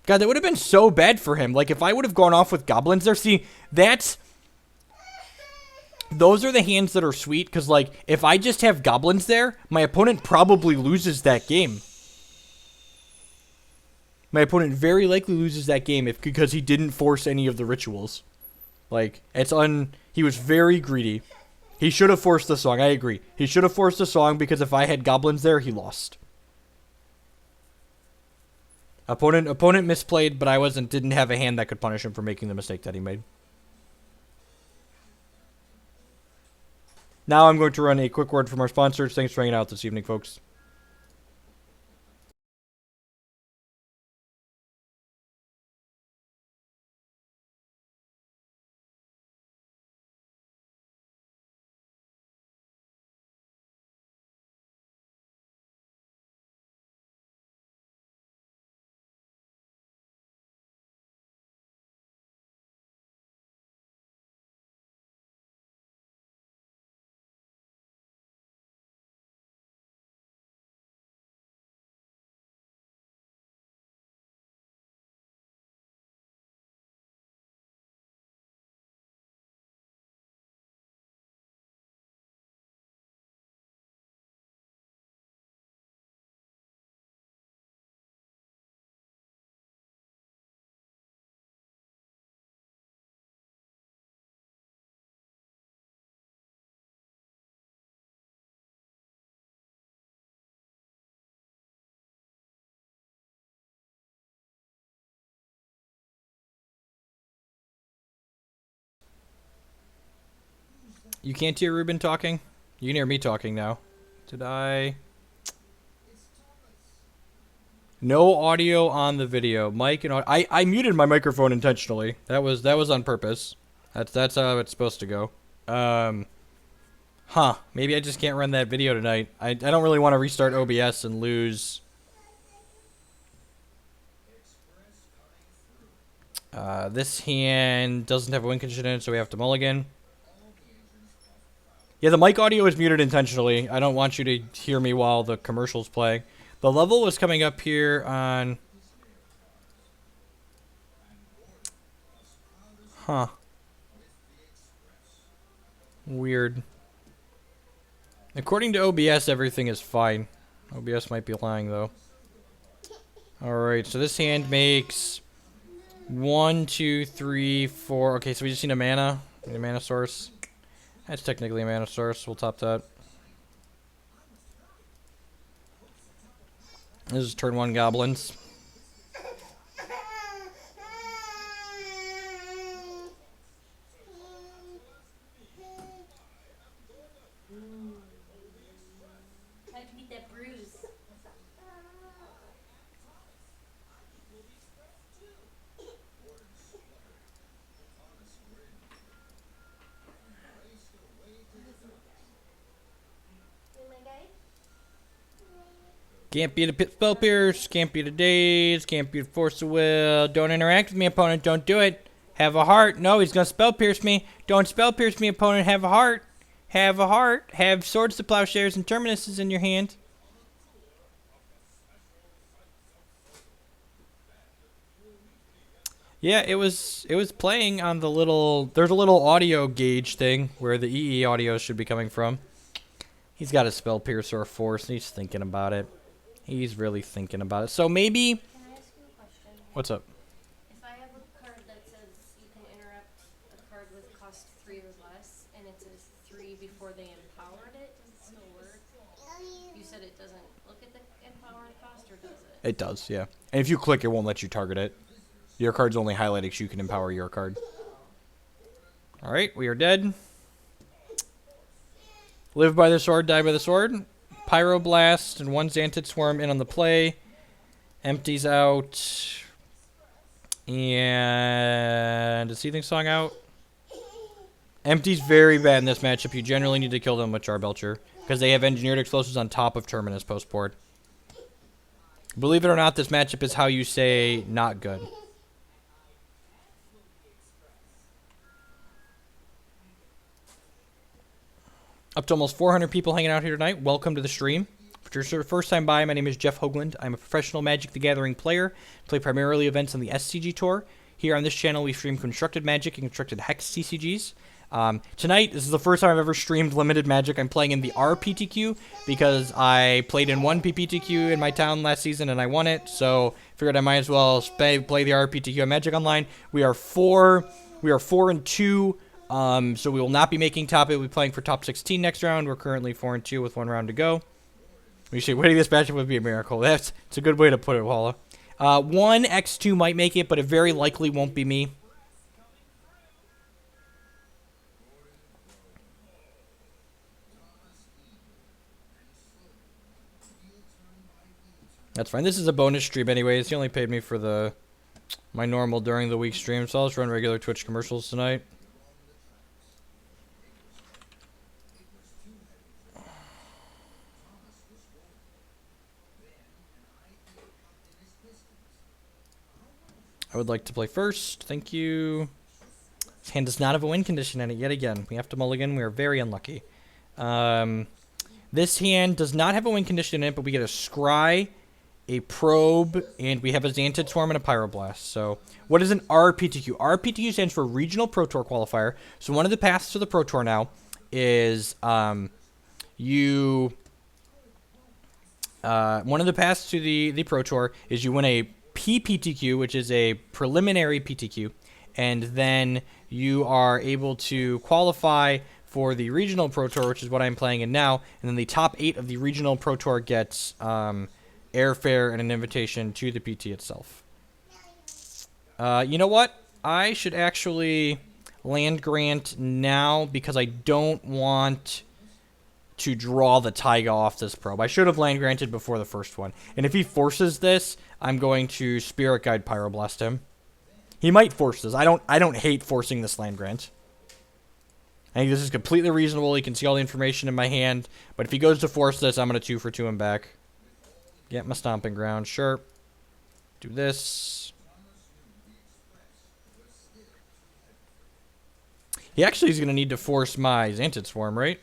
God, that would have been so bad for him. Like, if I would have gone off with goblins there. See, those are the hands that are sweet, because, like, if I just have goblins there, my opponent probably loses that game. My opponent very likely loses that game because he didn't force any of the rituals. Like, he was very greedy. He should have forced the song, I agree. He should have forced the song because if I had goblins there, he lost. Opponent misplayed, but I didn't have a hand that could punish him for making the mistake that he made. Now I'm going to run a quick word from our sponsors. Thanks for hanging out this evening, folks. You can't hear Ruben talking? You can hear me talking now. Did I? No audio on the video. Mic and audio. I muted my microphone intentionally. That was on purpose. That's how it's supposed to go. Huh. Maybe I just can't run that video tonight. I don't really want to restart OBS and lose. This hand doesn't have a win condition in it, so we have to mulligan. Yeah, the mic audio is muted intentionally. I don't want you to hear me while the commercial's playing. The level was coming up here on... Huh. Weird. According to OBS, everything is fine. OBS might be lying, though. Alright, so this hand makes... 1, 2, 3, 4... Okay, so we just need a mana. Need a mana source. That's technically a mana source. We'll top that. This is turn 1 goblins. How'd you beat that bruise? Can't beat a spell pierce, can't beat a daze, can't beat a force of will. Don't interact with me, opponent, don't do it. Have a heart. No, he's gonna spell pierce me. Don't spell pierce me, opponent, have a heart. Have a heart. Have swords to plowshares and terminuses in your hand. Yeah, it was playing on the little, there's a little audio gauge thing where the EE audio should be coming from. He's got a Spell Piercer or Force, and he's thinking about it. He's really thinking about it. So maybe... Can I ask you a question? What's up? If I have a card that says you can interrupt a card with cost 3 or less, and it says 3 before they empowered it, does it still work? You said it doesn't look at the empowered cost, or does it? It does, yeah. And if you click, it won't let you target it. Your card's only highlighted so you can empower your card. Alright, we are dead. Live by the sword, die by the sword. Pyroblast and 1 Xantid Swarm in on the play. Empties out. And a Seething Song out. Empty's very bad in this matchup. You generally need to kill them with Char Belcher, because they have Engineered Explosives on top of Terminus post-board. Believe it or not, this matchup is how you say not good. Up to almost 400 people hanging out here tonight. Welcome to the stream. If you're your first time by, my name is Jeff Hoagland. I'm a professional Magic the Gathering player. Play primarily events on the SCG Tour. Here on this channel, we stream Constructed Magic and Constructed Hex TCGs. Tonight, this is the first time I've ever streamed Limited Magic. I'm playing in the RPTQ because I played in 1 PPTQ in my town last season and I won it. So figured I might as well play the RPTQ on Magic Online. We are 4-2. So we will not be making top 8. We'll be playing for top 16 next round. We're currently 4-2 with 1 round to go. We should winning this matchup would be a miracle. It's a good way to put it, Walla. 1 X2 might make it, but it very likely won't be me. That's fine. This is a bonus stream anyways. He only paid me for my normal during the week stream, so I'll just run regular Twitch commercials tonight. I would like to play first. Thank you. This hand does not have a win condition in it yet again. We have to mulligan. We are very unlucky. This hand does not have a win condition in it, but we get a Scry, a Probe, and we have a Xantid Swarm and a Pyroblast. So what is an RPTQ? RPTQ stands for Regional Pro Tour Qualifier. So one of the paths to the Pro Tour now is you win a PPTQ, which is a preliminary PTQ, and then you are able to qualify for the Regional Pro Tour, which is what I'm playing in now, and then the top 8 of the Regional Pro Tour gets airfare and an invitation to the PT itself. You know what? I should actually land grant now because I don't want to draw the Taiga off this probe. I should have land granted before the first one. And if he forces this, I'm going to Spirit Guide Pyroblast him. He might force this. I don't hate forcing this land grant. I think this is completely reasonable. He can see all the information in my hand. But if he goes to force this, I'm going to 2-for-2 him back. Get my Stomping Ground. Sure. Do this. He actually is going to need to force my Xantid Swarm, right?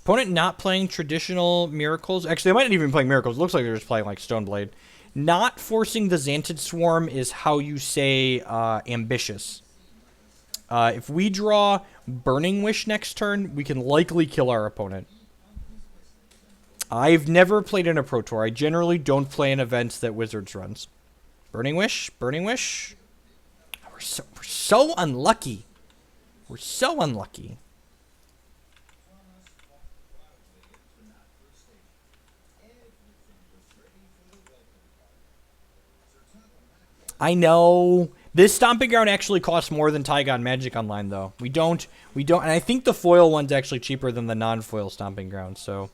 Opponent not playing traditional Miracles. Actually, they might not even be playing Miracles. It looks like they're just playing like Stoneblade. Not forcing the Xantid Swarm is how you say ambitious. If we draw Burning Wish next turn, we can likely kill our opponent. I've never played in a Pro Tour. I generally don't play in events that Wizards runs. Burning Wish? Burning Wish? We're so unlucky. We're so unlucky. I know. This Stomping Ground actually costs more than Taiga on Magic Online, though. We don't, and I think the foil one's actually cheaper than the non-foil Stomping Ground, so.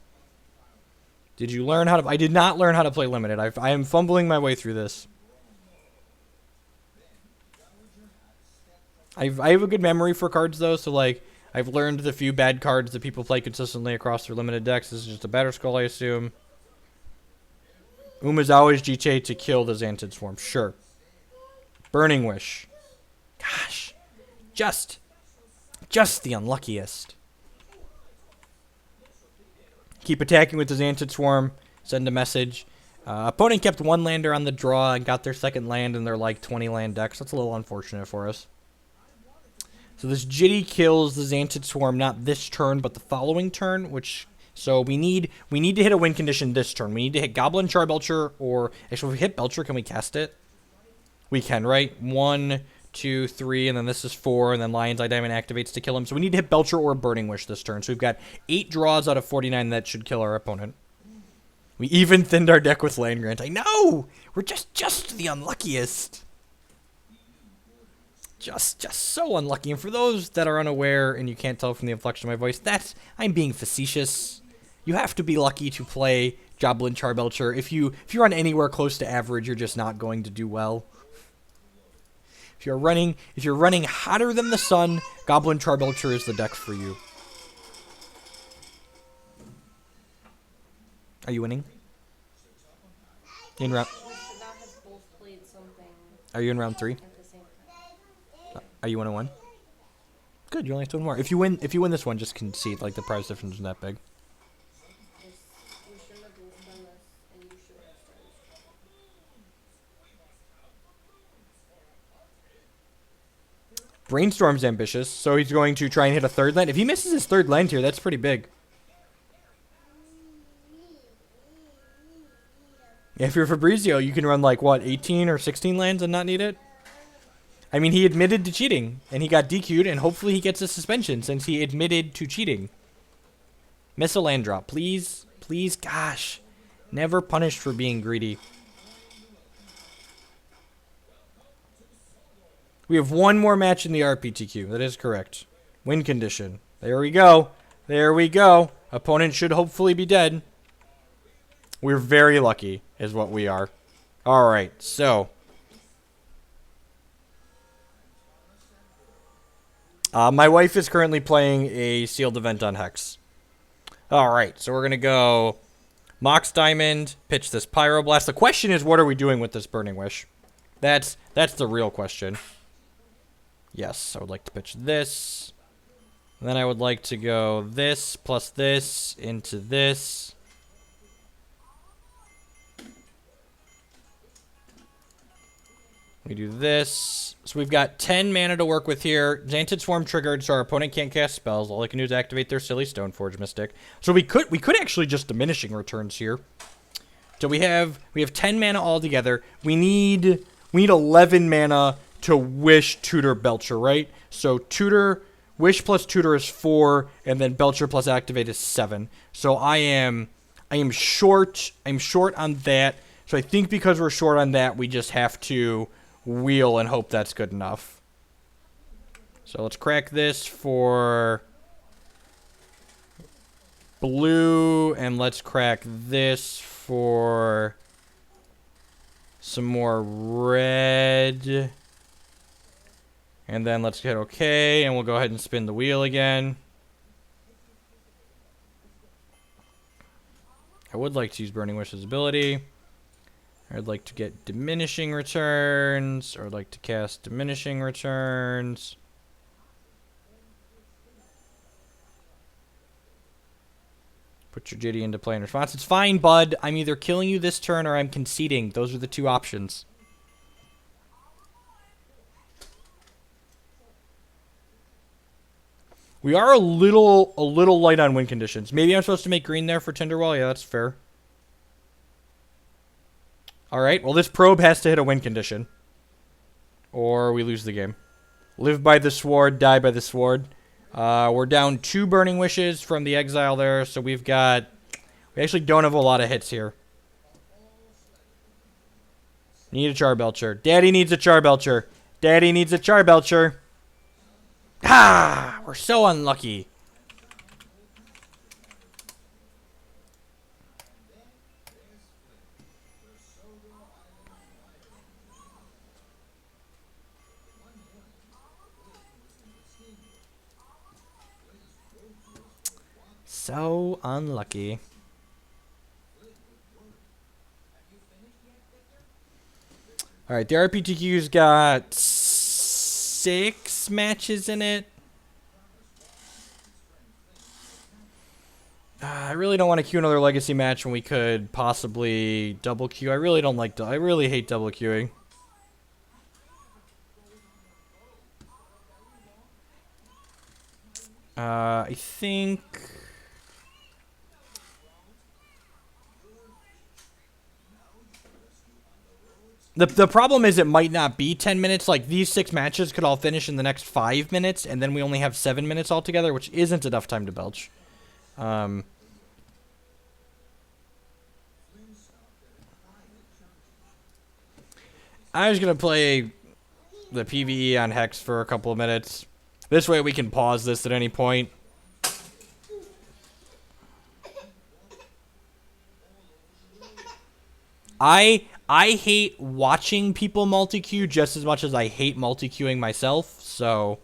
Did you learn how to, I did not learn how to play Limited. I am fumbling my way through this. I have a good memory for cards, though, so, like, I've learned the few bad cards that people play consistently across their Limited decks. This is just a Batter Skull, I assume. Umezawa's GTA to kill the Xantid Swarm, sure. Burning Wish. Gosh. Just the unluckiest. Keep attacking with the Xantid Swarm. Send a message. Opponent kept 1 lander on the draw and got their second land in their, like, 20 land decks. That's a little unfortunate for us. So this Jitty kills the Xantid Swarm not this turn, but the following turn, which... So we need to hit a win condition this turn. We need to hit Goblin Char Belcher, or... Actually, if we hit Belcher, can we cast it? We can, right? 1, 2, 3, and then this is 4, and then Lion's Eye Diamond activates to kill him. So we need to hit Belcher or Burning Wish this turn. So we've got 8 draws out of 49 that should kill our opponent. We even thinned our deck with Land Grant. I know! We're just the unluckiest. Just so unlucky. And for those that are unaware and you can't tell from the inflection of my voice, I'm being facetious. You have to be lucky to play Goblin Char Belcher. If you run anywhere close to average, you're just not going to do well. If you're running hotter than the sun, Goblin Char Belcher is the deck for you. Are you winning? In round. We should not have both played something Are you in round 3? at the same time. Are you 1-1? Good, you only have to win more. If you win this one, just concede. Like the prize difference isn't that big. We shouldn't have both done this, and you should have started. Brainstorm's ambitious, so he's going to try and hit a 3rd land. If he misses his 3rd land here, that's pretty big. If you're Fabrizio, you can run like, what, 18 or 16 lands and not need it? I mean, he admitted to cheating, and he got DQ'd, and hopefully he gets a suspension since he admitted to cheating. Miss a land drop, please. Please, gosh. Never punished for being greedy. We have one more match in the RPTQ. That is correct. Win condition. There we go. There we go. Opponent should hopefully be dead. We're very lucky, is what we are. Alright, so. My wife is currently playing a sealed event on Hex. Alright, so we're going to go Mox Diamond, pitch this Pyroblast. The question is, what are we doing with this Burning Wish? That's the real question. Yes, I would like to pitch this. And then I would like to go this plus this into this. We do this. So we've got 10 mana to work with here. Xantid Swarm triggered, so our opponent can't cast spells. All they can do is activate their silly Stoneforge Mystic. So we could actually just diminishing returns here. So we have 10 mana altogether. We need 11 mana to Wish, Tutor, Belcher, right? So Tutor, Wish plus Tutor is 4, and then Belcher plus Activate is 7. So I am short. I'm short on that. So I think because we're short on that, we just have to wheel and hope that's good enough. So let's crack this for blue, and let's crack this for some more red. And then let's hit OK, and we'll go ahead and spin the wheel again. I would like to use Burning Wish's ability. I'd like to get diminishing returns, or I'd like to cast diminishing returns. Put your Jitty into play in response. It's fine, bud. I'm either killing you this turn or I'm conceding. Those are the two options. We are a little light on win conditions. Maybe I'm supposed to make green there for Tinderwell. Yeah, that's fair. Alright, well this probe has to hit a win condition. Or we lose the game. Live by the sword, die by the sword. We're down 2 Burning Wishes from the exile there, so we actually don't have a lot of hits here. Need a Char Belcher. Daddy needs a Char Belcher. Daddy needs a Char Belcher. Ah! We're so unlucky. So unlucky. Alright, the RPTQ's got 6 matches in it. I really don't want to queue another legacy match when we could possibly double queue. I really hate double queuing. I think... The problem is it might not be 10 minutes. Like, these 6 matches could all finish in the next 5 minutes, and then we only have 7 minutes altogether, which isn't enough time to belch. I was going to play the PvE on Hex for a couple of minutes. This way we can pause this at any point. I hate watching people multi-queue just as much as I hate multi-queuing myself, so...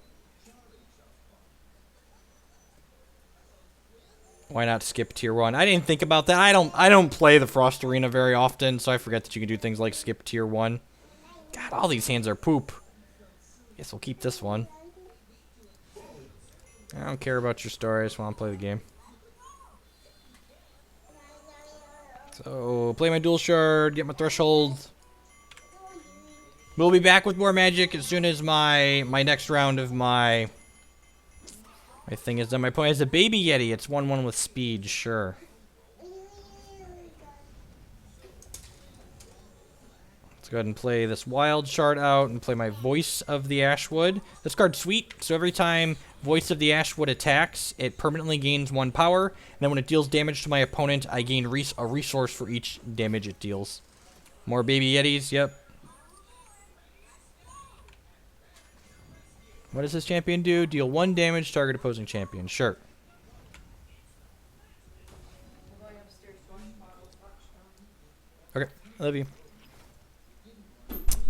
Why not skip tier 1? I didn't think about that. I don't play the Frost Arena very often, so I forget that you can do things like skip tier 1. God, all these hands are poop. Guess we'll keep this one. I don't care about your story, I just want to play the game. So, play my dual shard, get my threshold. We'll be back with more magic as soon as my next round of my thing is done. My point is a baby Yeti. It's 1-1 with speed, sure. Let's go ahead and play this wild shard out and play my Voice of the Ashwood. This card's sweet, so every time Voice of the Ashwood attacks, it permanently gains 1 power, and then when it deals damage to my opponent, I gain a resource for each damage it deals. More baby Yetis, yep. What does this champion do? Deal 1 damage, target opposing champion. Sure. Okay, I love you.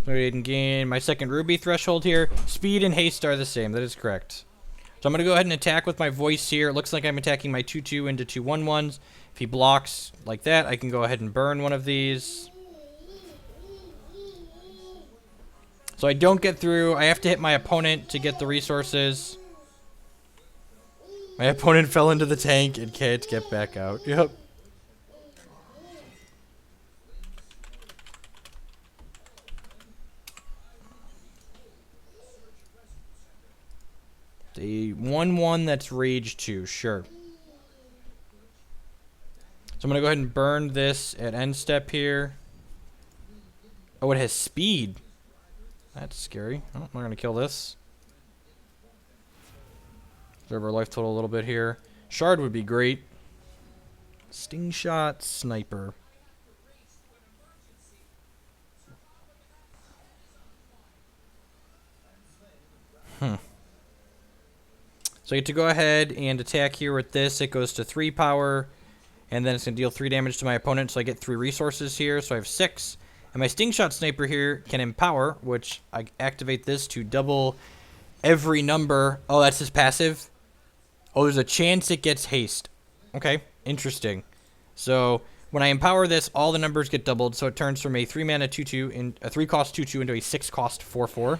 Go ahead and gain my second ruby threshold here. Speed and haste are the same. That is correct. So I'm going to go ahead and attack with my voice here. It looks like I'm attacking my 2-2 into 2 1-1s. If he blocks like that, I can go ahead and burn one of these. So I don't get through. I have to hit my opponent to get the resources. My opponent fell into the tank and can't get back out. Yep. The 1-1 that's rage 2, sure. So I'm going to go ahead and burn this at end step here. Oh, it has speed. That's scary. Oh, I'm going to kill this. Preserve our life total a little bit here. Shard would be great. Sting shot, sniper. So I get to go ahead and attack here with this. It goes to 3 power, and then it's going to deal 3 damage to my opponent, so I get 3 resources here, so I have 6. And my Sting Shot Sniper here can empower, which I activate this to double every number. Oh, that's his passive? Oh, there's a chance it gets haste. Okay, interesting. So when I empower this, all the numbers get doubled, so it turns from a 3-mana 2-2 in a 3-cost 2-2 into a 6-cost 4-4.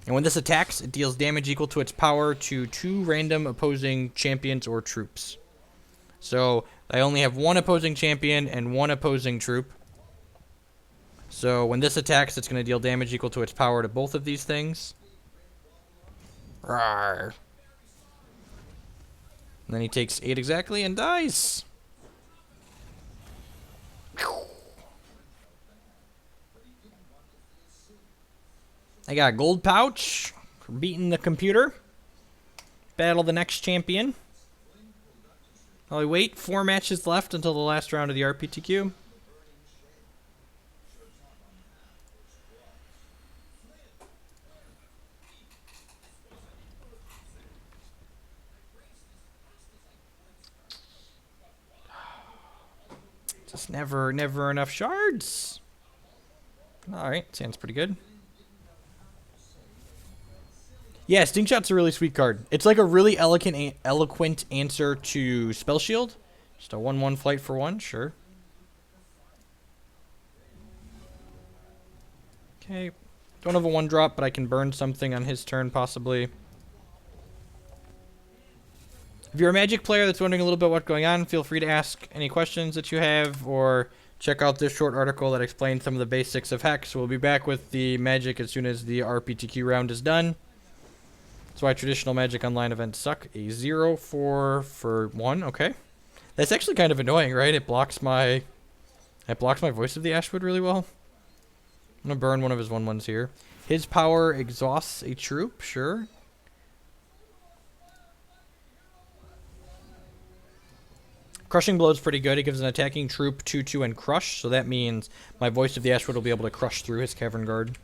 And when this attacks, it deals damage equal to its power to 2 random opposing champions or troops. So I only have 1 opposing champion and 1 opposing troop. So when this attacks, it's going to deal damage equal to its power to both of these things. Rawr. And then he takes 8 exactly and dies. I got a gold pouch for beating the computer. Battle the next champion. While we wait, 4 matches left until the last round of the RPTQ. Just never enough shards. Alright, sounds pretty good. Yeah, Sting Shot's a really sweet card. It's like a really eloquent answer to Spell Shield. Just a 1-1 flight for 1, sure. Okay. Don't have a 1-drop, but I can burn something on his turn, possibly. If you're a Magic player that's wondering a little bit what's going on, feel free to ask any questions that you have, or check out this short article that explains some of the basics of Hex. We'll be back with the Magic as soon as the RPTQ round is done. That's why traditional Magic Online events suck. A 0 for 1. Okay. That's actually kind of annoying, right? It blocks my Voice of the Ashwood really well. I'm going to burn one of his 1/1s here. His power exhausts a troop, sure. Crushing Blow is pretty good. It gives an attacking troop 2/2 and crush, so that means my Voice of the Ashwood will be able to crush through his Cavern Guard.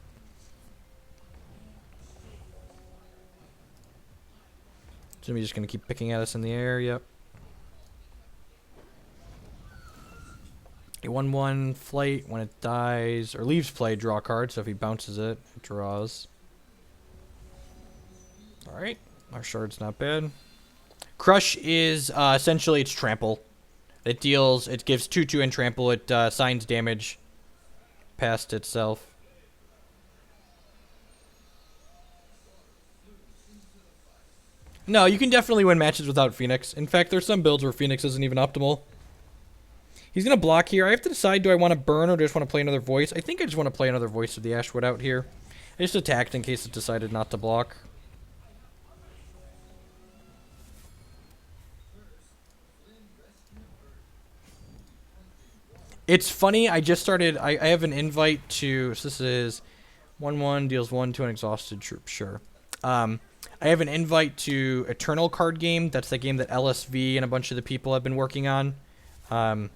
So he's just going to keep picking at us in the air, yep. A 1/1 flight, when it dies, or leaves play, draw a card, so if he bounces it, it draws. Alright, our shard's not bad. Crush is essentially its trample. It gives 2/2 and trample. It assigns damage past itself. No, you can definitely win matches without Phoenix. In fact, there's some builds where Phoenix isn't even optimal. He's going to block here. I have to decide, do I want to burn or just want to play another Voice? I think I just want to play another Voice of the Ashwood out here. I just attacked in case it decided not to block. It's funny, I just started, I have an invite to, so this is 1/1, deals 1 to an exhausted troop, sure. I have an invite to Eternal card game. That's the game that LSV and a bunch of the people have been working on. And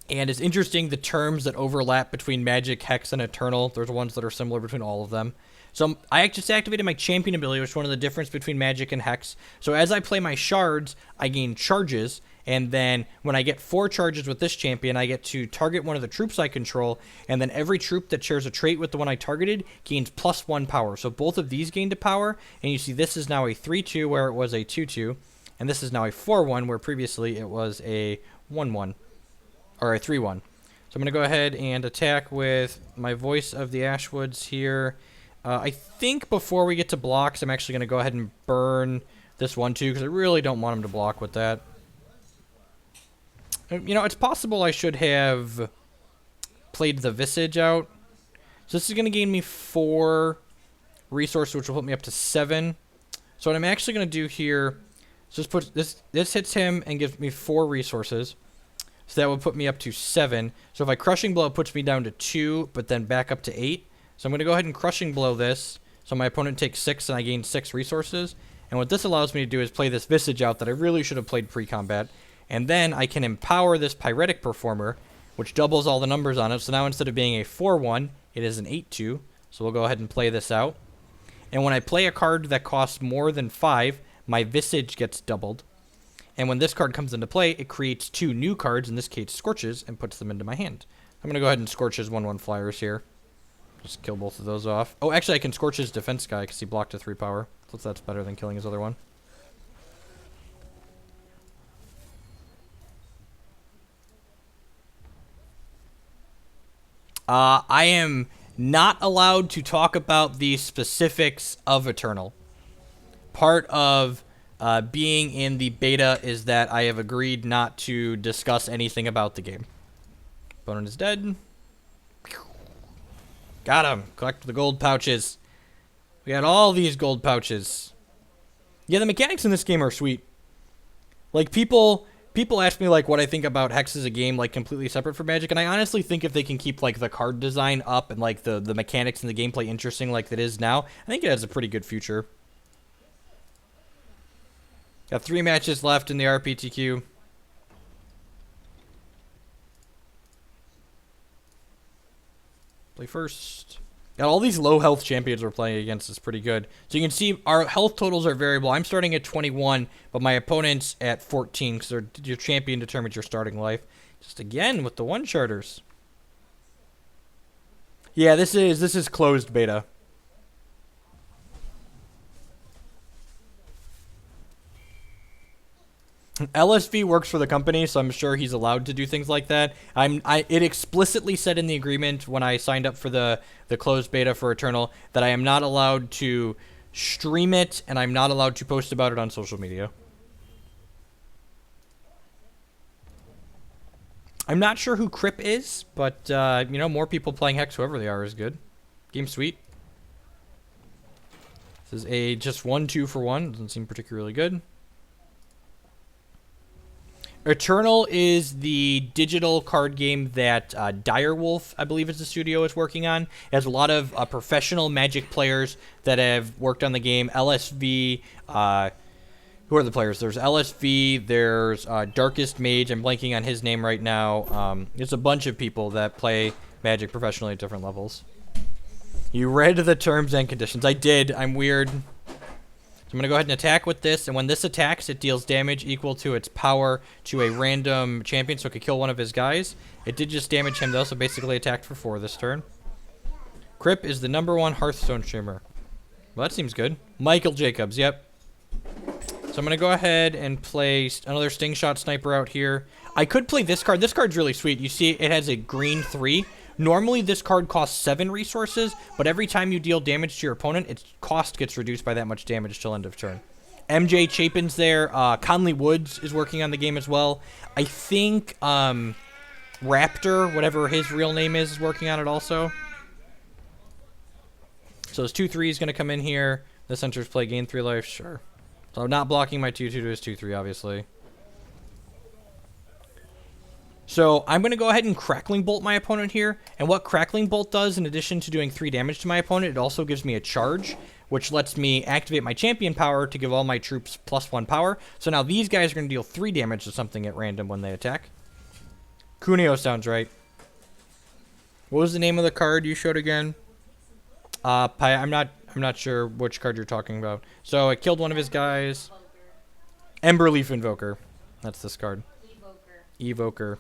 it's interesting the terms that overlap between Magic, Hex, and Eternal. There's ones that are similar between all of them. So I just activated my Champion ability, which is one of the difference between Magic and Hex. So as I play my shards, I gain charges. And then when I get 4 charges with this champion, I get to target one of the troops I control. And then every troop that shares a trait with the one I targeted gains +1 power. So both of these gained a power. And you see this is now a 3/2 where it was a 2/2. And this is now a 4/1 where previously it was a 1/1. Or a 3/1. So I'm going to go ahead and attack with my Voice of the Ashwoods here. I think before we get to blocks, I'm actually going to go ahead and burn this 1/2 because I really don't want him to block with that. You know, it's possible I should have played the Visage out. So this is going to gain me 4 resources, which will put me up to 7. So what I'm actually going to do here is just put this hits him and gives me 4 resources. So that would put me up to 7. So if I Crushing Blow, it puts me down to 2, but then back up to 8. So I'm going to go ahead and Crushing Blow this. So my opponent takes 6 and I gain 6 resources. And what this allows me to do is play this Visage out that I really should have played pre-combat. And then I can empower this Pyretic Performer, which doubles all the numbers on it. So now instead of being a 4/1, it is an 8/2. So we'll go ahead and play this out. And when I play a card that costs more than 5, my Visage gets doubled. And when this card comes into play, it creates 2 new cards, in this case Scorches, and puts them into my hand. I'm going to go ahead and Scorch his 1/1 flyers here. Just kill both of those off. Oh, actually I can Scorch his defense guy because he blocked a 3 power. So that's better than killing his other one. I am not allowed to talk about the specifics of Eternal. Part of being in the beta is that I have agreed not to discuss anything about the game. Opponent is dead. Got him. Collect the gold pouches. We got all these gold pouches. Yeah, the mechanics in this game are sweet. Like, people ask me, like, what I think about Hex as a game, like, completely separate from Magic, and I honestly think if they can keep, like, the card design up and, like, the mechanics and the gameplay interesting like it is now, I think it has a pretty good future. Got 3 matches left in the RPTQ. Play first. Got all these low health champions we're playing against is pretty good. So you can see our health totals are variable. I'm starting at 21, but my opponent's at 14 because your champion determines your starting life. Just again with the 1-sharders. Yeah, this is closed beta. LSV works for the company, so I'm sure he's allowed to do things like that. It explicitly said in the agreement when I signed up for the closed beta for Eternal that I am not allowed to stream it, and I'm not allowed to post about it on social media. I'm not sure who Crip is, but, you know, more people playing Hex, whoever they are, is good. Game sweet. This is a just 1-2 for 1. Doesn't seem particularly good. Eternal is the digital card game that Direwolf, I believe is the studio, is working on. It has a lot of professional Magic players that have worked on the game. LSV, who are the players? There's LSV, there's Darkest Mage, I'm blanking on his name right now. There's a bunch of people that play Magic professionally at different levels. You read the terms and conditions. I did. I'm weird. So I'm going to go ahead and attack with this, and when this attacks, it deals damage equal to its power to a random champion, so it could kill one of his guys. It did just damage him, though, so basically attacked for 4 this turn. Crip is the #1 Hearthstone streamer. Well, that seems good. Michael Jacobs, yep. So I'm going to go ahead and play another Sting Shot Sniper out here. I could play this card. This card's really sweet. You see it has a green 3. Normally, this card costs 7 resources, but every time you deal damage to your opponent, its cost gets reduced by that much damage till end of turn. MJ Chapin's there. Conley Woods is working on the game as well. I think Raptor, whatever his real name is working on it also. So his 2/3 is going to come in here. This enters play, gain 3 life, sure. So I'm not blocking my 2/2 to his 2/3, obviously. So I'm going to go ahead and Crackling Bolt my opponent here. And what Crackling Bolt does, in addition to doing 3 damage to my opponent, it also gives me a charge, which lets me activate my champion power to give all my troops +1 power. So now these guys are going to deal 3 damage to something at random when they attack. Cuneo sounds right. What was the name of the card you showed again? I'm not sure which card you're talking about. So it killed one of his guys. Emberleaf Invoker. That's this card. Evoker.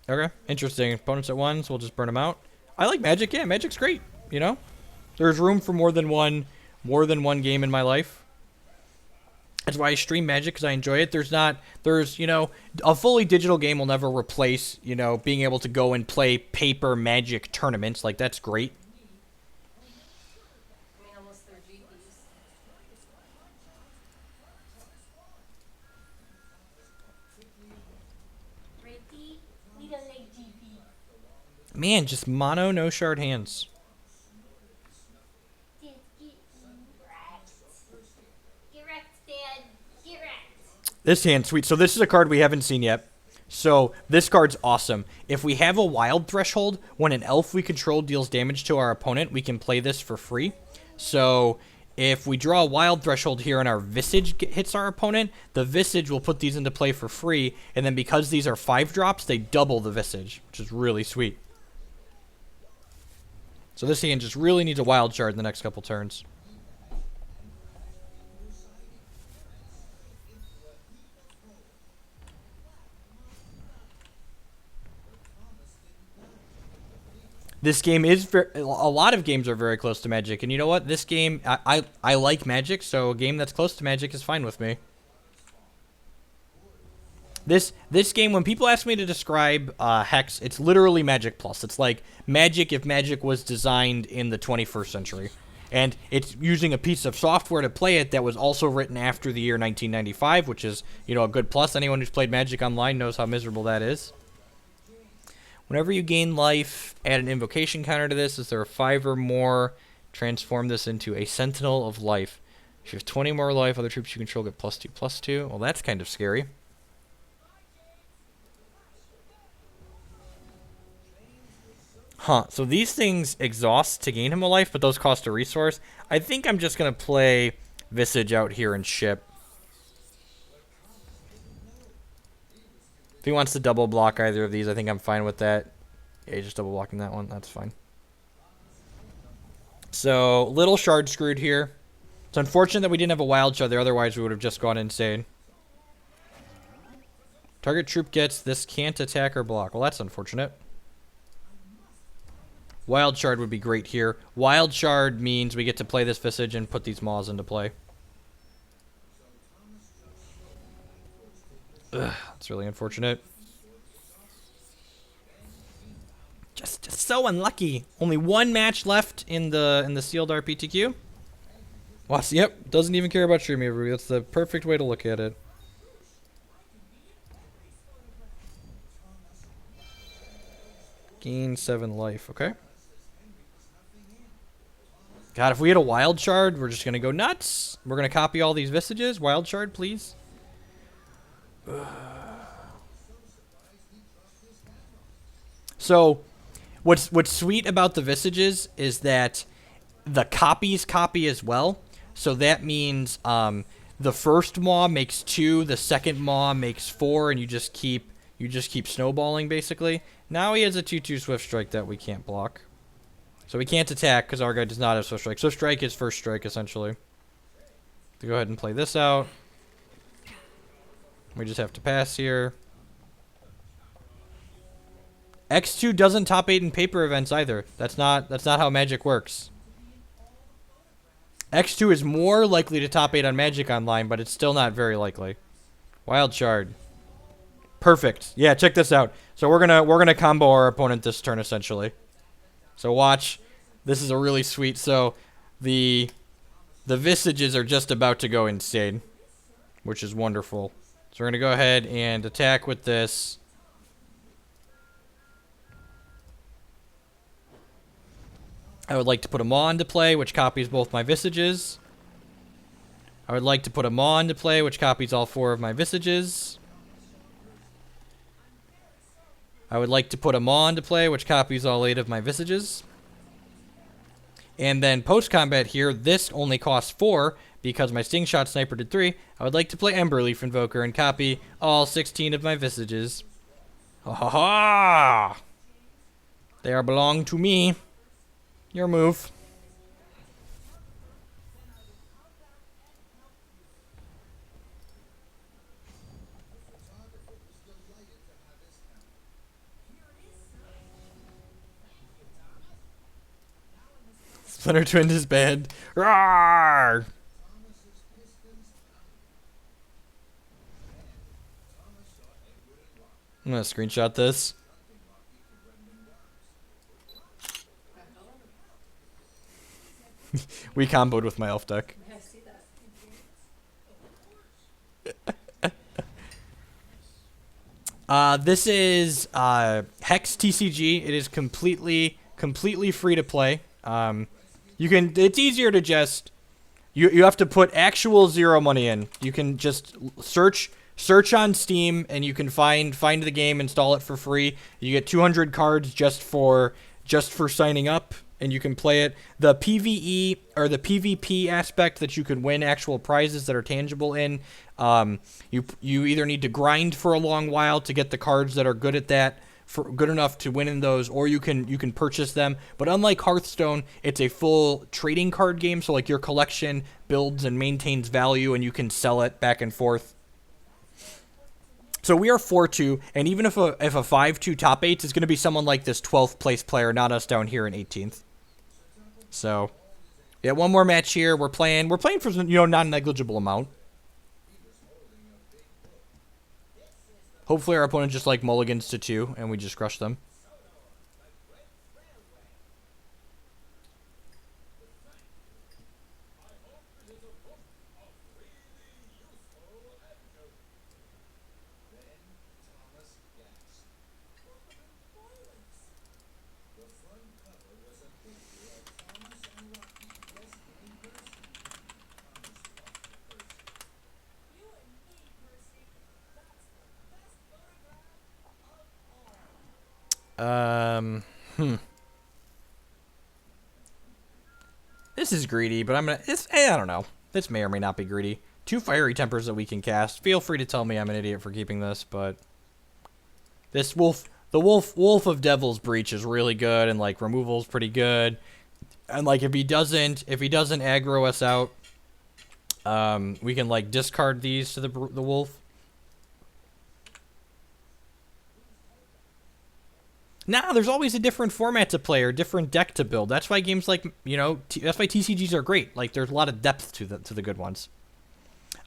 Okay, interesting. Opponents at 1, so we'll just burn them out. I like Magic. Yeah, Magic's great. You know, there's room for more than one game in my life. That's why I stream Magic, because I enjoy it. There's, you know, a fully digital game will never replace, you know, being able to go and play paper Magic tournaments. Like, that's great. Man, just mono, no shard hands. Get wrecked, Dad. Get wrecked. This hand, sweet. So this is a card we haven't seen yet. So this card's awesome. If we have a Wild Threshold, when an elf we control deals damage to our opponent, we can play this for free. So if we draw a Wild Threshold here and our Visage hits our opponent, the Visage will put these into play for free. And then because these are 5-drops, they double the Visage, which is really sweet. So this hand just really needs a Wild Shard in the next couple turns. This game is a lot of games are very close to Magic, and you know what? This game, I like Magic, so a game that's close to Magic is fine with me. This game, when people ask me to describe Hex, it's literally Magic Plus. It's like Magic if Magic was designed in the 21st century. And it's using a piece of software to play it that was also written after the year 1995, which is, you know, a good plus. Anyone who's played Magic Online knows how miserable that is. Whenever you gain life, add an invocation counter to this. Is there a 5 or more? Transform this into a Sentinel of Life. If you have 20 more life, other troops you control get +2/+2. Well, that's kind of scary. Huh, so these things exhaust to gain him a life, but those cost a resource. I think I'm just going to play Visage out here and ship. If he wants to double block either of these, I think I'm fine with that. Yeah, he's just double blocking that one. That's fine. So, little shard screwed here. It's unfortunate that we didn't have a Wild Shard there, otherwise we would have just gone insane. Target troop gets this, can't attack or block. Well, that's unfortunate. Wild Shard would be great here. Wild Shard means we get to play this Visage and put these Maws into play. Ugh, that's really unfortunate. Just so unlucky. Only 1 match left in the sealed RPTQ. Well, yep, doesn't even care about streaming every week. That's the perfect way to look at it. Gain 7 life. Okay. God, if we had a wild shard, we're just going to go nuts. We're going to copy all these Visages. Wild shard, please. So, what's sweet about the Visages is that the copies copy as well. So that means the first maw makes 2, the second maw makes 4, and you just keep snowballing basically. Now he has a 2/2 Swift Strike that we can't block. So we can't attack because our guy does not have Swift Strike. Swift Strike is first strike, essentially. To go ahead and play this out. We just have to pass here. X2 doesn't top 8 in paper events either. That's not how Magic works. X2 is more likely to top 8 on Magic Online, but it's still not very likely. Wild Shard. Perfect. Yeah, check this out. So we're gonna combo our opponent this turn essentially. So watch. This is a really sweet. So the Visages are just about to go insane, which is wonderful. So we're gonna go ahead and attack with this. I would like to put a Maw into play, which copies both my Visages. I would like to put a Maw into play, which copies all 4 of my Visages. I would like to put a Maw into play, which copies all 8 of my Visages. And then post-combat here, this only costs 4, because my Sting Shot Sniper did 3. I would like to play Emberleaf Invoker and copy all 16 of my Visages. Ha ha ha! They are belong to me. Your move. Splinter Twin is banned. Roar! I'm gonna screenshot this. We comboed with my elf deck. Yeah, I see that. This is Hex TCG. It is completely free to play. You can. It's easier to just. You have to put actual 0 money in. You can just search on Steam and you can find the game, install it for free. You get 200 cards just for signing up, and you can play it. The PvE or the PvP aspect that you can win actual prizes that are tangible in. You either need to grind for a long while to get the cards that are good at that, good enough to win in those, or you can purchase them. But unlike Hearthstone, it's a full trading card game, so like your collection builds and maintains value, and you can sell it back and forth. So we are 4-2, and even if a 5-2 top 8 is going to be someone like this 12th place player, not us down here in 18th. So, yeah, one more match here. We're playing for non-negligible amount. Hopefully our opponent just like mulligans to 2, and we just crush them. This is greedy, but I don't know. This may or may not be greedy. 2 Fiery Tempers that we can cast. Feel free to tell me I'm an idiot for keeping this, but this the Wolf of Devil's Breach is really good, and like removal's pretty good. And like if he doesn't aggro us out, we can like discard these to the Wolf. Now, there's always a different format to play or different deck to build. That's why games like, that's why TCGs are great. Like, there's a lot of depth to the good ones.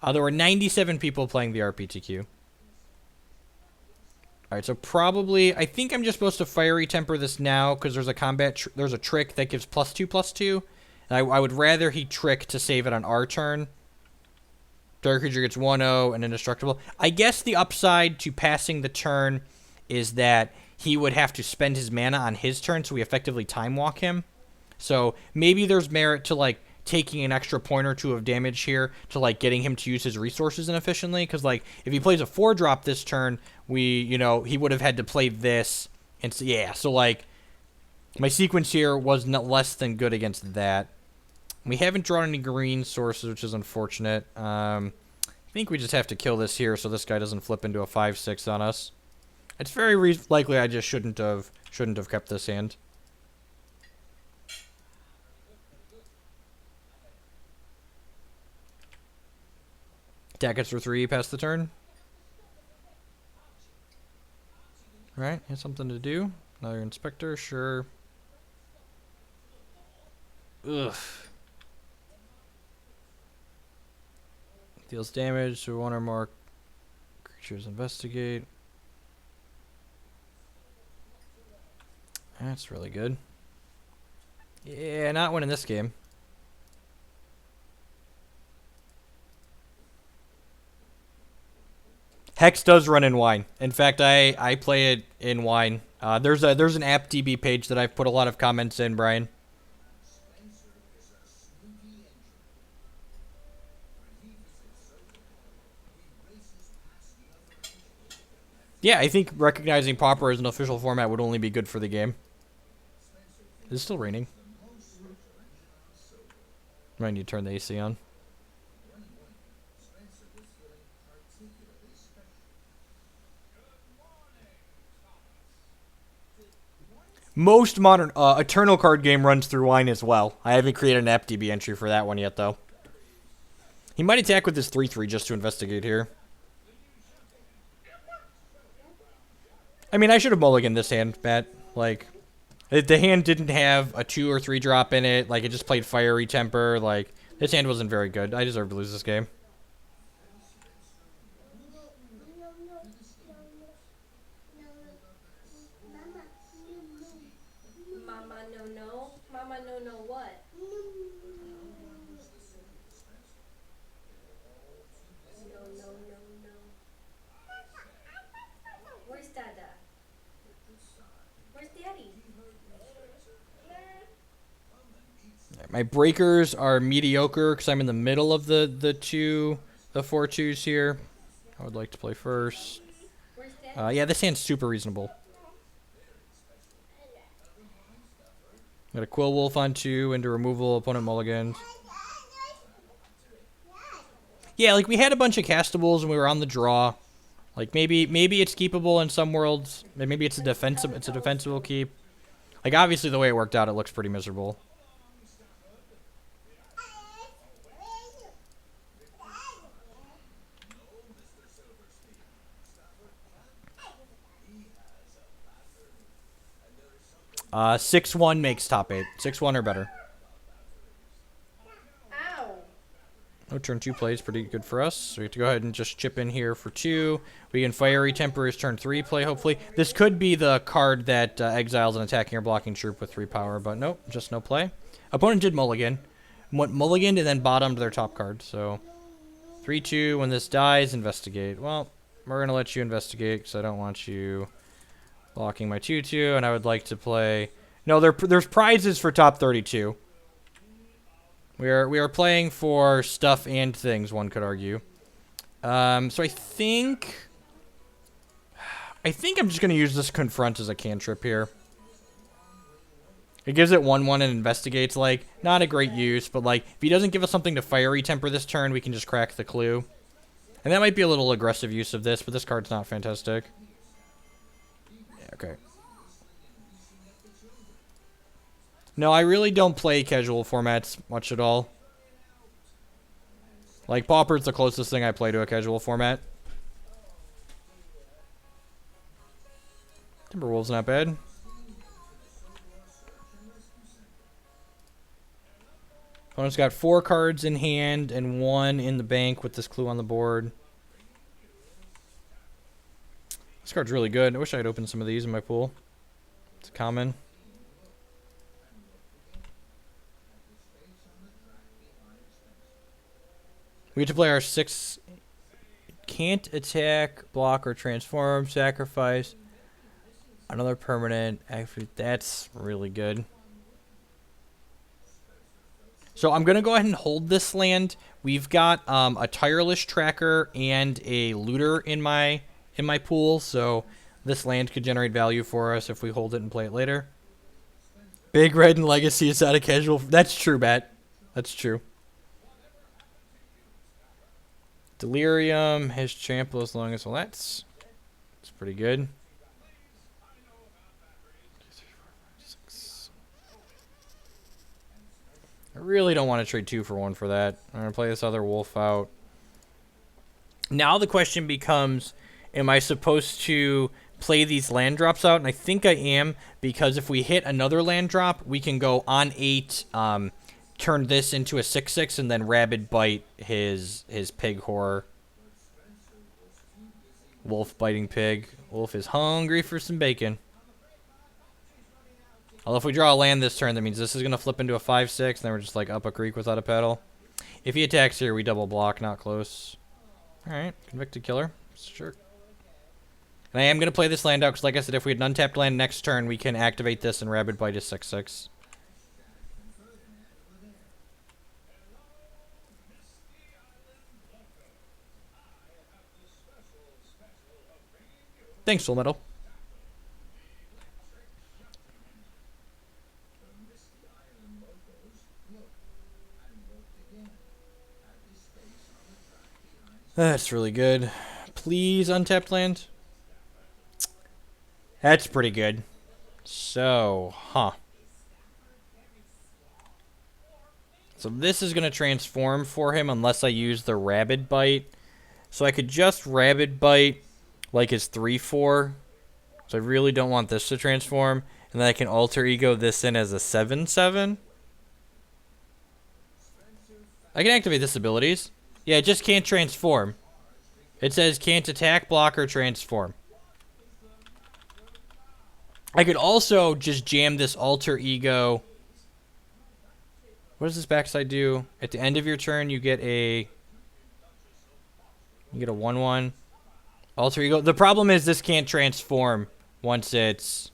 There were 97 people playing the RPTQ. Alright, so probably, I think I'm just supposed to Fiery Temper this now, because there's a trick that gives +2/+2. And I would rather he trick to save it on our turn. Dark Creature gets 1/0 and indestructible. I guess the upside to passing the turn is that he would have to spend his mana on his turn, so we effectively time walk him. So maybe there's merit to like taking an extra point or two of damage here to like getting him to use his resources inefficiently. Because like if he plays a 4-drop this turn, he would have had to play this. And so, yeah, so like my sequence here was not less than good against that. We haven't drawn any green sources, which is unfortunate. I think we just have to kill this here so this guy doesn't flip into a 5/6 on us. It's very likely I just shouldn't have kept this hand. Attack us for 3 past the turn. Alright, has something to do. Another inspector, sure. Ugh. Deals damage to 1 or more creatures. Investigate. That's really good. Yeah, not winning this game. Hex does run in wine. In fact, I play it in wine. There's an RPTQ page that I've put a lot of comments in, Brian. Yeah, I think recognizing Pauper as an official format would only be good for the game. Is it still raining? Might need to turn the AC on. Most modern Eternal card game runs through wine as well. I haven't created an RPTQ entry for that one yet, though. He might attack with his 3/3 just to investigate here. I mean, I should have mulliganed this hand, Matt. Like, the hand didn't have a 2 or 3 drop in it. Like, it just played Fiery Temper. Like, this hand wasn't very good. I deserve to lose this game. Mama, no. Mama, no, what? No. Where's Dada? Where's Daddy? My breakers are mediocre because I'm in the middle of the 4/2s here. I would like to play first. Where's Daddy? Yeah, this hand's super reasonable. Got a Quill Wolf on 2 into removal, opponent mulligans. Yeah, like we had a bunch of castables and we were on the draw. Like maybe it's keepable in some worlds. Maybe it's a defensible keep. Like obviously the way it worked out, it looks pretty miserable. Uh, 6/1 makes top 8. 6/1 or better. Ow. No, turn 2 plays pretty good for us. So we have to go ahead and just chip in here for 2. We can Fiery Temper his turn 3 play, hopefully. This could be the card that exiles an attacking or blocking troop with 3 power, but nope, just no play. Opponent did mulligan. Went mulliganed and then bottomed their top card. So 3/2, when this dies, investigate. Well, we're going to let you investigate because I don't want you blocking my 2/2, and I would like to play... No, there's prizes for top 32. We are playing for stuff and things, one could argue. So I think I'm just going to use this Confront as a cantrip here. It gives it 1/1 and investigates, like, not a great use, but, like, if he doesn't give us something to Fiery Temper this turn, we can just crack the clue. And that might be a little aggressive use of this, but this card's not fantastic. Yeah, okay. No, I really don't play casual formats much at all. Like, Pauper's the closest thing I play to a casual format. Timberwolf's not bad. Opponent's got 4 cards in hand and 1 in the bank with this clue on the board. This card's really good. I wish I had opened some of these in my pool. It's common. We get to play our 6. Can't attack, block, or transform. Sacrifice. Another permanent. Actually, that's really good. So I'm going to go ahead and hold this land. We've got a tireless tracker and a looter in my pool, so this land could generate value for us if we hold it and play it later. Big Red and Legacy is not a casual. That's true, Matt. That's true. Delirium, his trample as long as well. That's pretty good. I really don't want to trade 2 for 1 for that. I'm going to play this other wolf out. Now the question becomes, am I supposed to play these land drops out? And I think I am, because if we hit another land drop, we can go on 8, turn this into a 6/6, and then rabid bite his pig horror. Wolf biting pig. Wolf is hungry for some bacon. Although if we draw a land this turn, that means this is going to flip into a 5/6, and then we're just like up a creek without a pedal. If he attacks here, we double block, not close. Alright, Convicted Killer. Sure. And I am going to play this land out, because like I said, if we had an untapped land next turn, we can activate this and rabid bite his 6/6. Thanks, Soul Metal. That's really good. Please, untapped land. That's pretty good. So, So this is going to transform for him unless I use the rabid bite. So I could just rabid bite like his 3/4. So I really don't want this to transform. And then I can alter ego this in as a 7/7. I can activate this abilities. Yeah, it just can't transform. It says can't attack, block, or transform. I could also just jam this alter ego. What does this backside do? At the end of your turn, you get a 1/1 alter ego. The problem is this can't transform once it's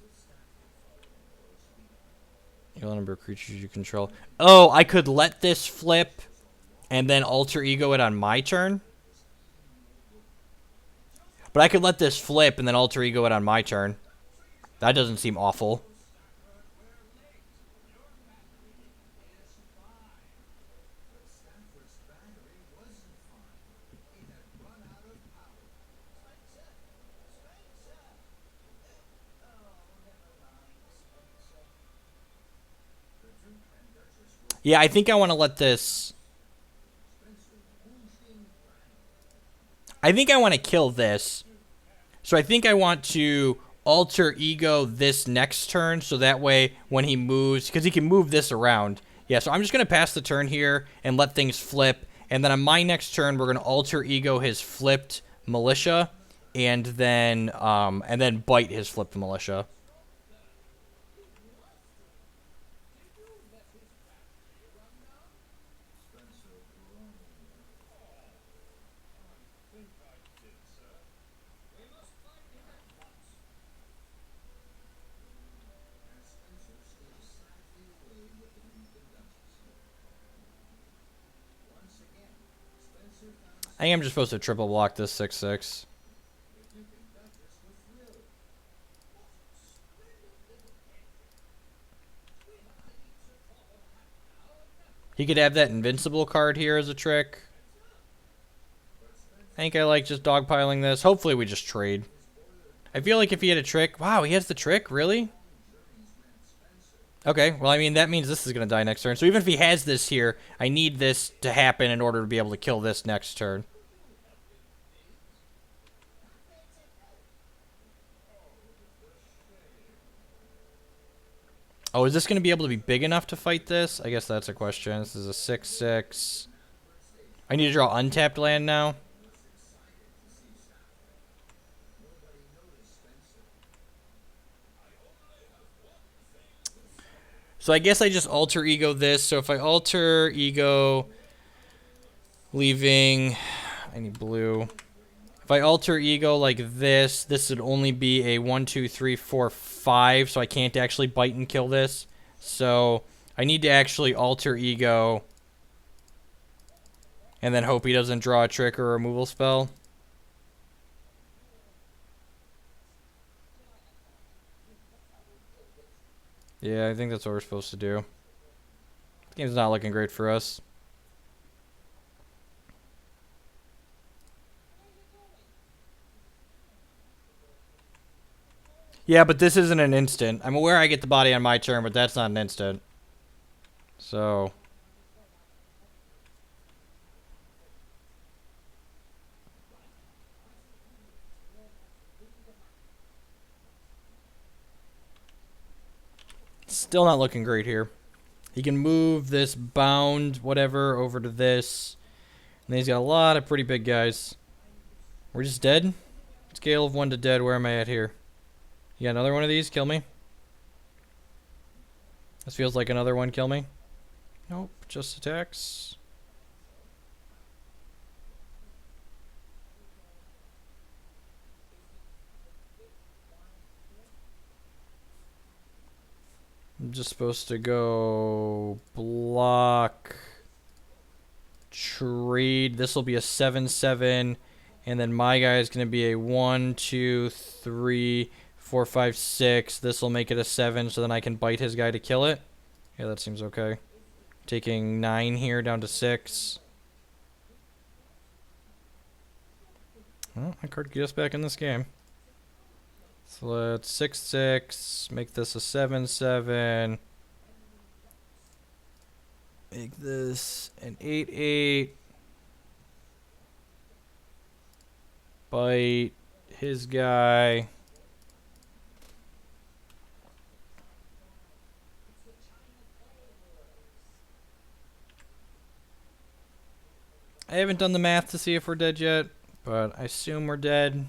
the number of creatures you control. Oh, I could let this flip and then alter ego it on my turn. But I could let this flip and then alter ego it on my turn. That doesn't seem awful. Yeah, I think I want to let this... I think I want to kill this. So I think I want to alter ego this next turn, so that way when he moves, because he can move this around. Yeah, so I'm just going to pass the turn here and let things flip. And then on my next turn, we're going to alter ego his flipped militia and then bite his flipped militia. I am just supposed to triple block this 6/6. He could have that invincible card here as a trick. I think I like just dogpiling this. Hopefully we just trade. I feel like if he had a trick... Wow, he has the trick? Really? Okay, well, I mean, that means this is going to die next turn. So even if he has this here, I need this to happen in order to be able to kill this next turn. Oh, is this going to be able to be big enough to fight this? I guess that's a question. This is a 6/6. I need to draw untapped land now. So I guess I just alter ego this. So if I alter ego, leaving, I need blue. If If I alter ego like this would only be a 1, 2, 3, 4, 5, so I can't actually bite and kill this. So I need to actually alter ego and then hope he doesn't draw a trick or a removal spell. Yeah, I think that's what we're supposed to do. The game's not looking great for us. Yeah, but this isn't an instant. I'm aware I get the body on my turn, but that's not an instant. So... still not looking great here. He can move this bound whatever over to this. And then he's got a lot of pretty big guys. We're just dead? Scale of 1 to dead, where am I at here? You got another one of these? Kill me. This feels like another one. Kill me. Nope, just attacks. I'm just supposed to go block, trade. This will be a 7/7, and then my guy is going to be a 1, 2, 3, 4, 5, 6. This will make it a 7, so then I can bite his guy to kill it. Yeah, that seems okay. Taking 9 here down to 6. Well, my card get us back in this game. So let's 6/6, make this a 7/7. Make this an 8/8. Bite his guy. I haven't done the math to see if we're dead yet, but I assume we're dead.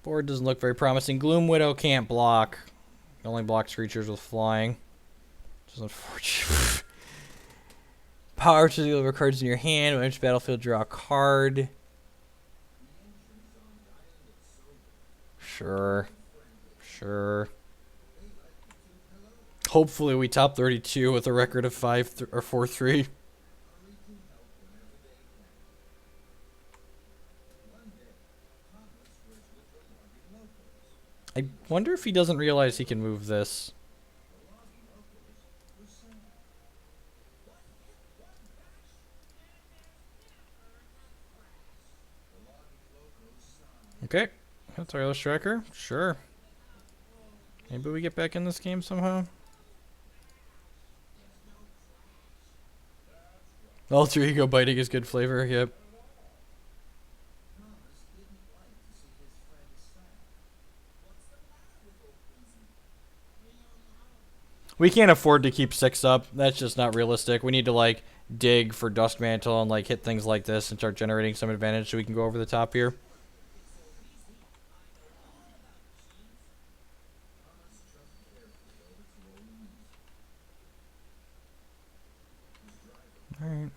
Board doesn't look very promising. Gloom Widow can't block. It only blocks creatures with flying. Which is unfortunate. Power to deliver cards in your hand. When each battlefield, draw a card. Sure. Sure. Hopefully we top 32 with a record of 5 or 4-3. I wonder if he doesn't realize he can move this. Okay. That's our tracker. Sure. Maybe we get back in this game somehow. Alter ego biting is good flavor. Yep. We can't afford to keep 6 up. That's just not realistic. We need to like dig for Dust Mantle and like hit things like this and start generating some advantage so we can go over the top here. Alright,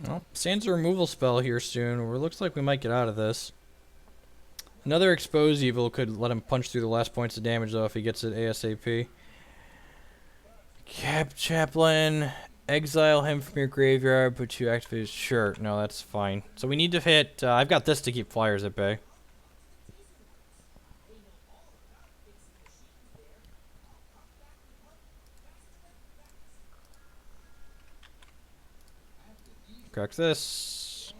well, stands a removal spell here soon. It looks like we might get out of this. Another Expose Evil could let him punch through the last points of damage, though, if he gets it ASAP. Cap Chaplain. Exile him from your graveyard, put you activate. Sure, no, that's fine. So we need to hit... I've got this to keep flyers at bay. Crack this.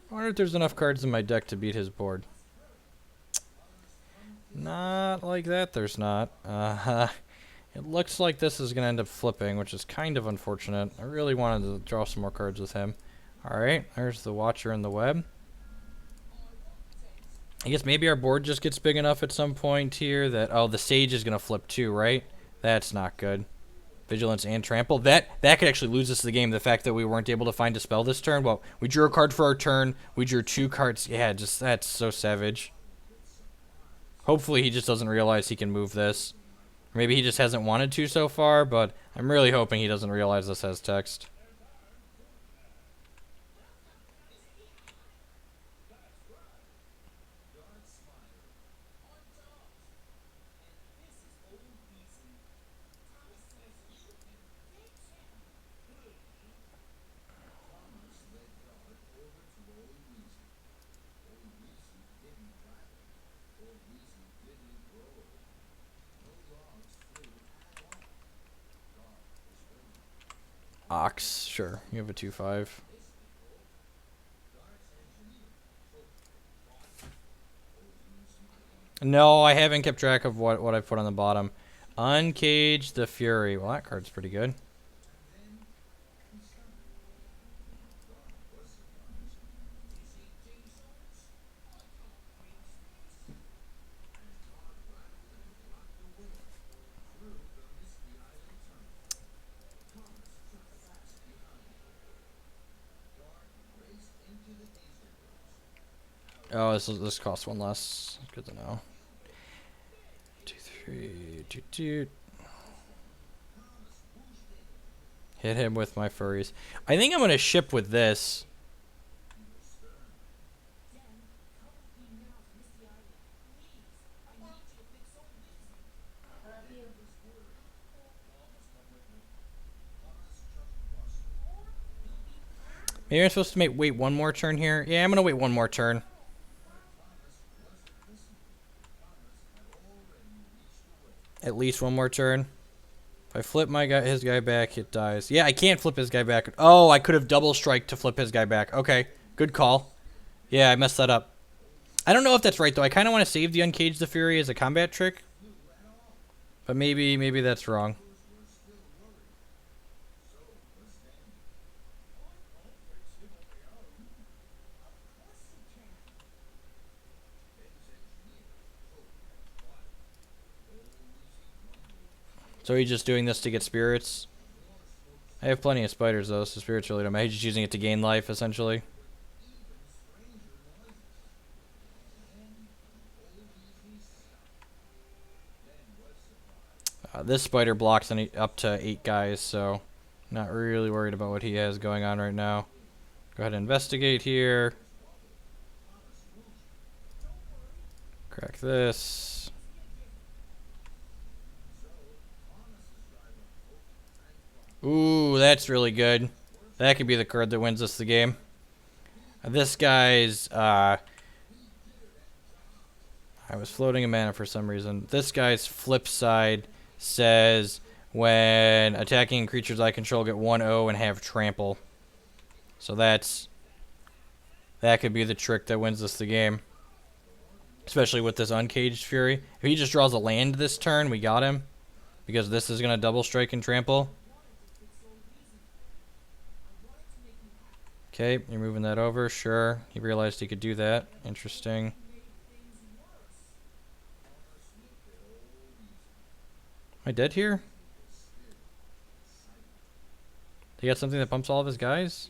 I wonder if there's enough cards in my deck to beat his board. Not like that, there's not. It looks like this is going to end up flipping, which is kind of unfortunate. I really wanted to draw some more cards with him. Alright, there's the Watcher in the Web. I guess maybe our board just gets big enough at some point here that... Oh, the Sage is going to flip too, right? That's not good. Vigilance and Trample. That could actually lose us the game. The fact that we weren't able to find Dispel this turn. Well, we drew a card for our turn. We drew 2 cards. Yeah, just that's so savage. Hopefully he just doesn't realize he can move this. Maybe he just hasn't wanted to so far, but I'm really hoping he doesn't realize this has text. Ox, sure. You have a 2/5. No, I haven't kept track of what I put on the bottom. Uncage the Fury. Well, that card's pretty good. Oh, this costs 1 less. Good to know. 2, 3, 2, 2. Hit him with my furries. I think I'm gonna ship with this. Maybe I'm supposed to wait 1 more turn here. Yeah, I'm gonna wait 1 more turn. At least 1 more turn. If I flip his guy back, it dies. Yeah, I can't flip his guy back. Oh, I could have double strike to flip his guy back. Okay, good call. Yeah, I messed that up. I don't know if that's right though. I kind of want to save the Uncage the Fury as a combat trick, but maybe that's wrong. So he's just doing this to get spirits. I have plenty of spiders though, so spirits really don't matter. He's just using it to gain life essentially. This spider blocks up to 8 guys, so not really worried about what he has going on right now. Go ahead and investigate here. Crack this. Ooh, that's really good. That could be the card that wins us the game. This guy's, I was floating a mana for some reason. This guy's flip side says when attacking creatures I control get 1/0 and have trample. So that could be the trick that wins us the game. Especially with this Uncaged Fury. If he just draws a land this turn, we got him. Because this is going to double strike and trample. Okay, you're moving that over. Sure. He realized he could do that. Interesting. Am I dead here? He got something that bumps all of his guys?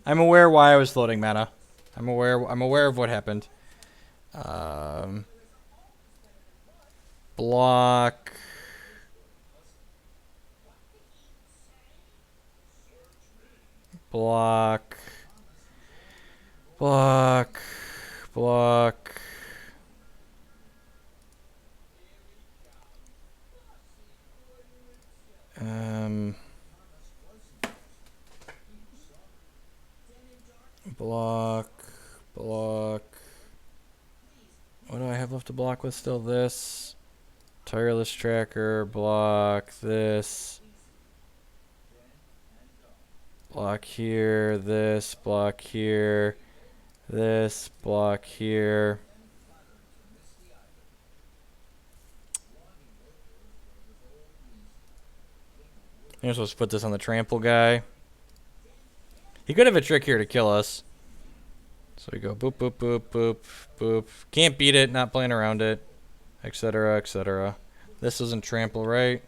I'm aware why I was floating mana. I'm aware of what happened. Block. Block. Block. Block. Block. Block. What do I have left to block with still? This. Tireless Tracker. Block. This. Block here. This. Block here. This. Block here. I'm supposed to put this on the trample guy. He could have a trick here to kill us. So we go boop, boop, boop, boop, boop. Can't beat it, not playing around it, etc., etc. This isn't trample, right?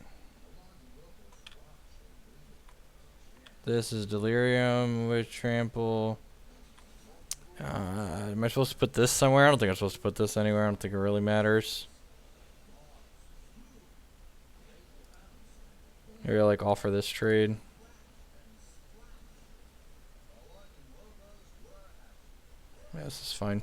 This is delirium with trample. Am I supposed to put this somewhere? I don't think I'm supposed to put this anywhere. I don't think it really matters. Maybe I'll like offer this trade. Yeah, this is fine.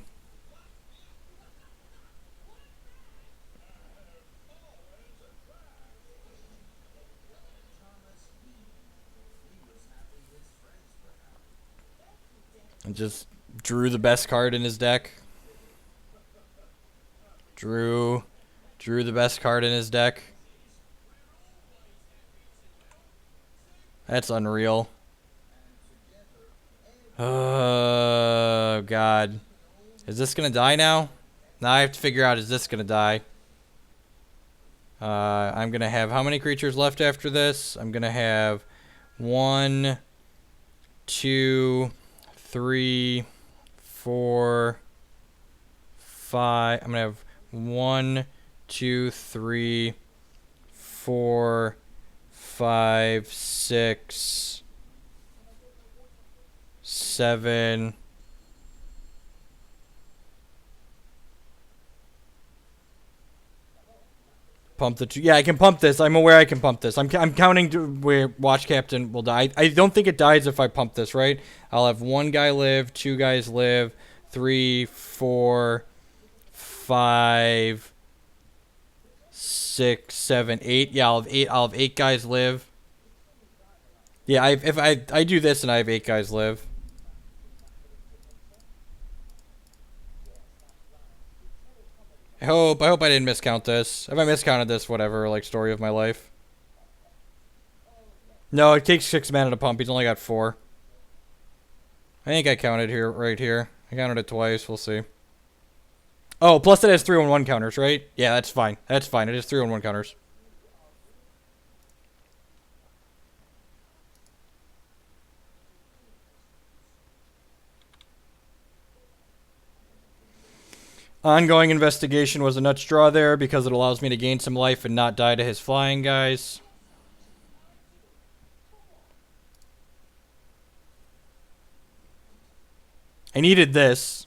And just drew the best card in his deck. Drew the best card in his deck. That's unreal. Oh, God. Is this going to die now? Now I have to figure out, is this going to die? I'm going to have how many creatures left after this? I'm going to have 1, 2, 3, 4, 5. I'm going to have 1, 2, 3, 4, 5, 6, 7. Pump the two. Yeah, I can pump this. I'm aware I can pump this. I'm counting to where Watch Captain will die. I don't think it dies if I pump this, right? I'll have 1 guy live, 2 guys live, 3, 4, 5, 6, 7, 8. Yeah, I'll have 8 guys live. Yeah, if I do this and I have 8 guys live. I hope I didn't miscount this. If I miscounted this, whatever, like story of my life. No, it takes 6 mana to pump. He's only got 4. I think I counted here, right here. I counted it twice. We'll see. Oh, plus it has 3-1 counters, right? Yeah, that's fine. That's fine. It has 3-1 counters. Ongoing investigation was a nuts draw there because it allows me to gain some life and not die to his flying guys. I needed this.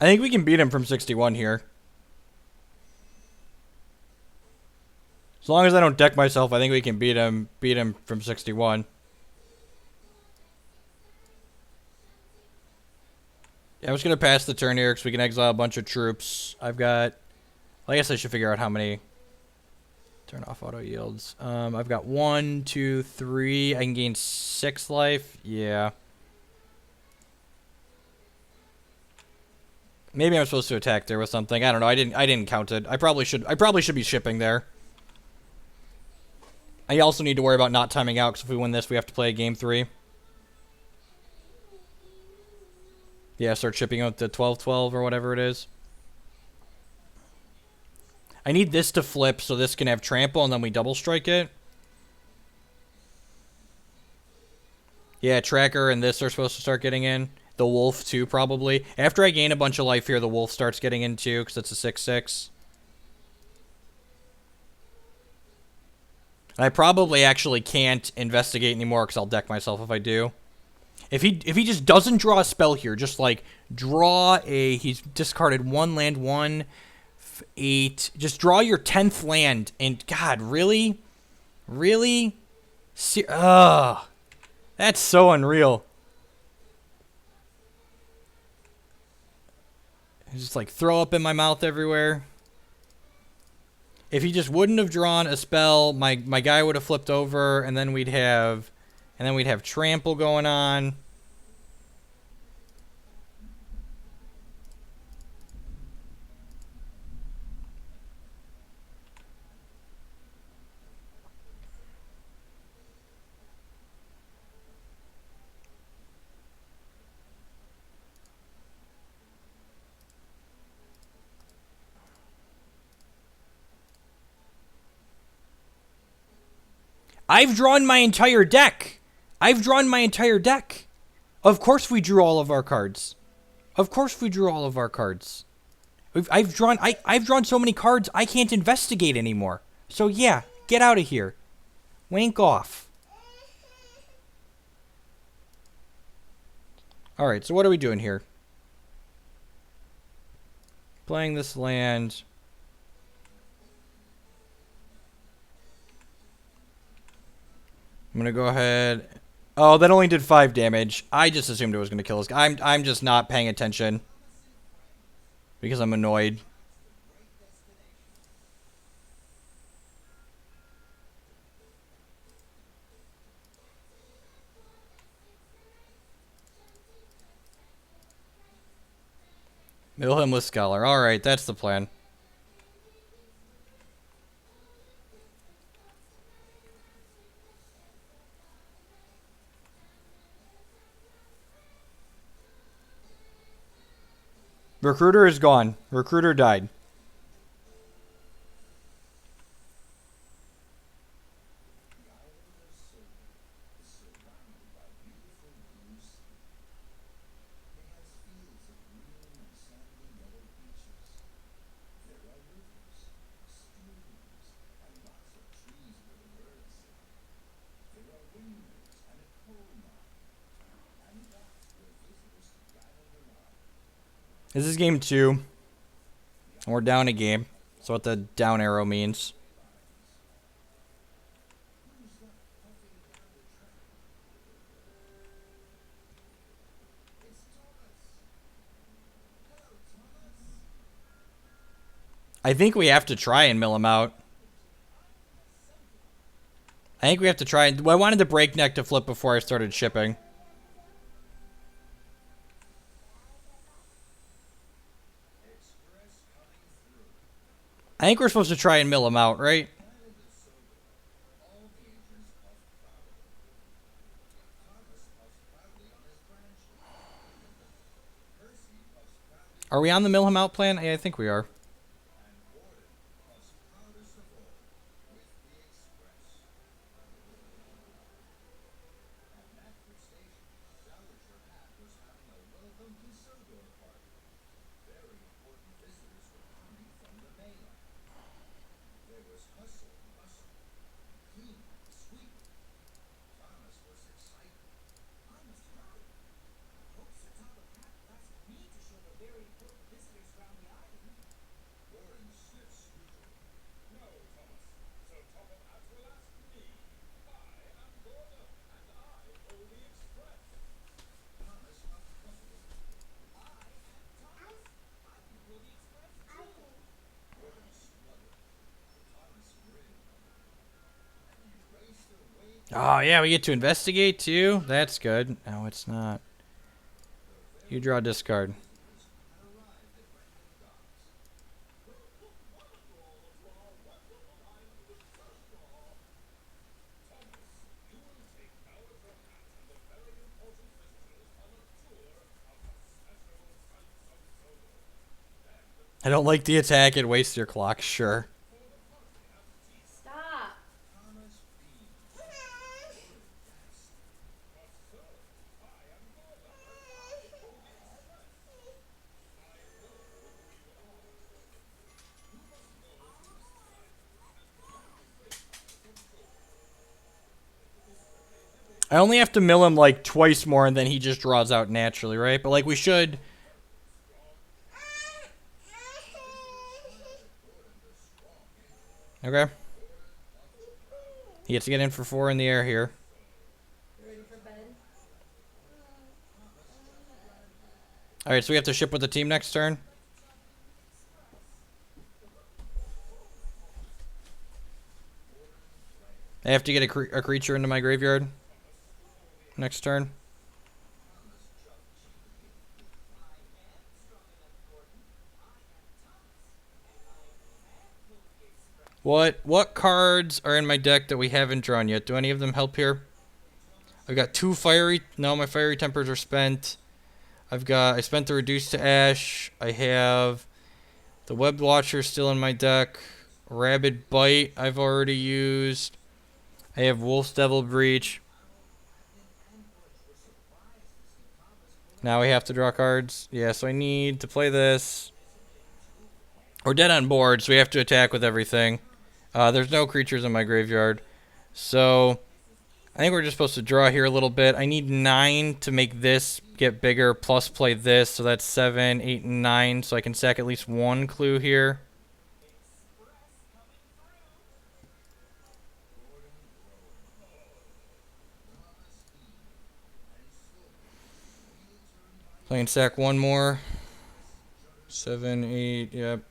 I think we can beat him from 61 here. As long as I don't deck myself, I think we can beat him from 61. Yeah, I'm just going to pass the turn here because we can exile a bunch of troops. I've got... I guess I should figure out how many... Turn off auto yields. I've got 1, 2, 3. I can gain 6 life. Yeah. Maybe I'm supposed to attack there with something. I don't know. I didn't count it. I probably should be shipping there. I also need to worry about not timing out because if we win this, we have to play game 3. Yeah, start shipping out the 12-12 or whatever it is. I need this to flip so this can have trample and then we double strike it. Yeah, tracker and this are supposed to start getting in. The wolf too, probably. After I gain a bunch of life here, the wolf starts getting in too because it's a 6-6. I probably actually can't investigate anymore because I'll deck myself if I do. If he just doesn't draw a spell here, just like draw a... He's discarded 1 land, 1, 8. Just draw your 10th land. And God, really? Really? Ugh. That's so unreal. Just like throw up in my mouth everywhere. If he just wouldn't have drawn a spell, my guy would have flipped over, and then we'd have trample going on. I've drawn my entire deck. I've drawn my entire deck. Of course we drew all of our cards. Of course we drew all of our cards. I've drawn so many cards I can't investigate anymore. So yeah, get out of here. Wank off. Alright, so what are we doing here? Playing this land. I'm gonna go ahead. Oh, that only did 5 damage. I just assumed it was gonna kill us. I'm just not paying attention. Because I'm annoyed. Milhamless Scholar. Alright, that's the plan. Recruiter is gone. Recruiter died. This is game 2. And we're down a game. That's what the down arrow means. I think we have to try and mill him out. I think we have to try. I wanted the breakneck to flip before I started shipping. I think we're supposed to try and mill him out, right? Are we on the mill him out plan? Yeah, I think we are. Oh, yeah, we get to investigate, too? That's good. No, it's not. You draw discard. I don't like the attack. It wastes your clock. Sure. Stop. I only have to mill him like twice more and then he just draws out naturally, right? But like we should... Okay. He gets to get in for 4 in the air here. Ready for bed? Alright, so we have to ship with the team next turn. I have to get a creature into my graveyard next turn. What cards are in my deck that we haven't drawn yet? Do any of them help here? I've got 2 fiery. No, my fiery tempers are spent. I spent the reduced to ash. I have the Web Watcher still in my deck. Rabid Bite I've already used. I have Wolf's Devil Breach. Now we have to draw cards. Yeah, so I need to play this. We're dead on board, so we have to attack with everything. There's no creatures in my graveyard. So I think we're just supposed to draw here a little bit. I need 9 to make this get bigger, plus play this. So that's 7, 8, and 9. So I can sack at least 1 clue here. So I can sack 1 more. 7, 8, yep.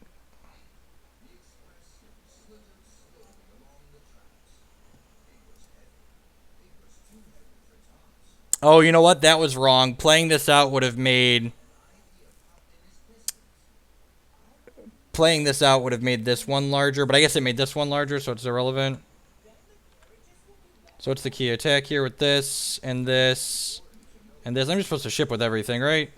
Oh, you know what? That was wrong. Playing this out would have made... Playing this out would have made this one larger, but I guess it made this one larger, so it's irrelevant. So what's the key attack here with this, and this, and this? I'm just supposed to ship with everything, right?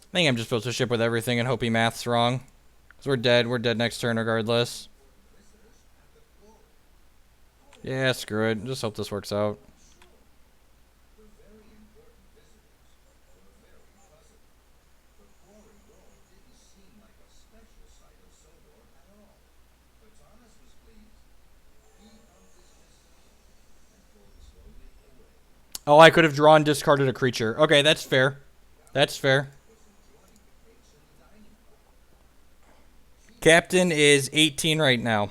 I think I'm just supposed to ship with everything and hope he math's wrong. Because we're dead. We're dead next turn regardless. Yeah, screw it. Just hope this works out. Oh, I could have drawn, discarded a creature. Okay, that's fair. That's fair. Captain is 18 right now.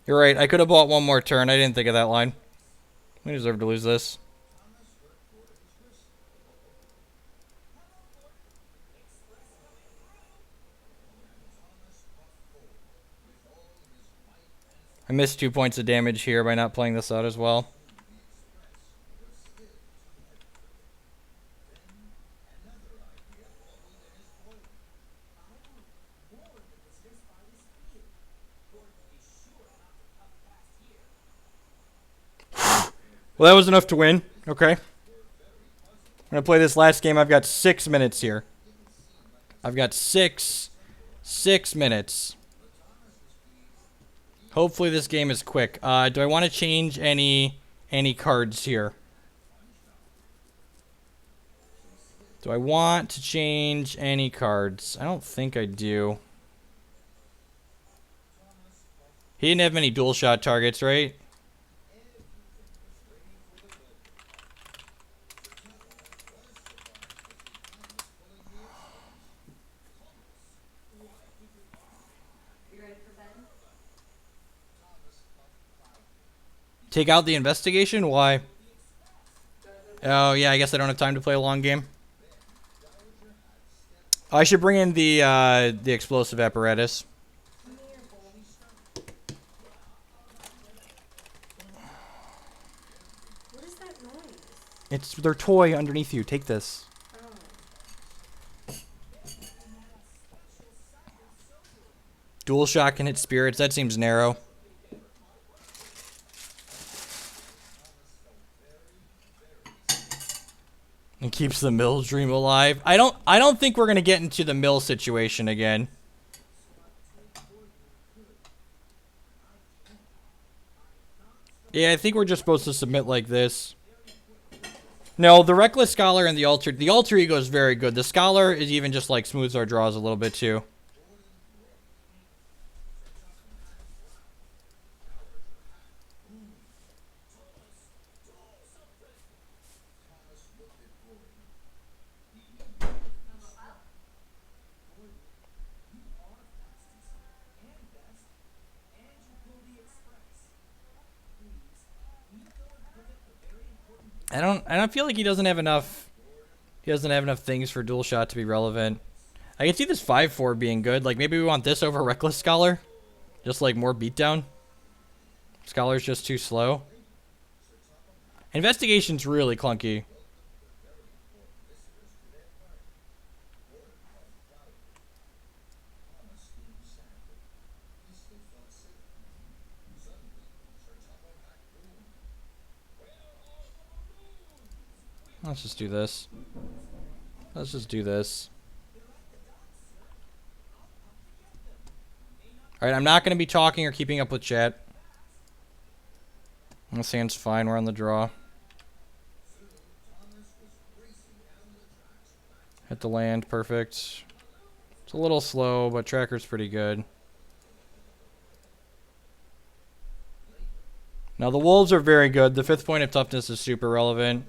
You're right. I could have bought one more turn. I didn't think of that line. We deserve to lose this. I missed 2 points of damage here by not playing this out as well. Well, that was enough to win. Okay. I'm going to play this last game. I've got 6 minutes here. I've got six minutes. Hopefully this game is quick. Do I want to change any cards here? Do I want to change any cards? I don't think I do. He didn't have many dual shot targets, right? Take out the investigation? Why? Oh, yeah, I guess I don't have time to play a long game. I should bring in the explosive apparatus. What is that noise? It's their toy underneath you. Take this. Oh. Dual shot can hit spirits. That seems narrow. And keeps the mill dream alive. I don't think we're gonna get into the mill situation again. Yeah, I think we're just supposed to submit like this. No, the Reckless Scholar and the alter ego is very good. The Scholar is even just like smooths our draws a little bit too. I don't feel like he doesn't have enough. He doesn't have enough things for dual shot to be relevant. I can see this 5/4 being good. Like maybe we want this over Reckless Scholar, just like more beatdown. Scholar's just too slow. Investigation's really clunky. Let's just do this. Let's just do this. Alright, I'm not going to be talking or keeping up with chat. This hand's fine. We're on the draw. Hit the land. Perfect. It's a little slow, but tracker's pretty good. Now, the wolves are very good. The 5th point of toughness is super relevant.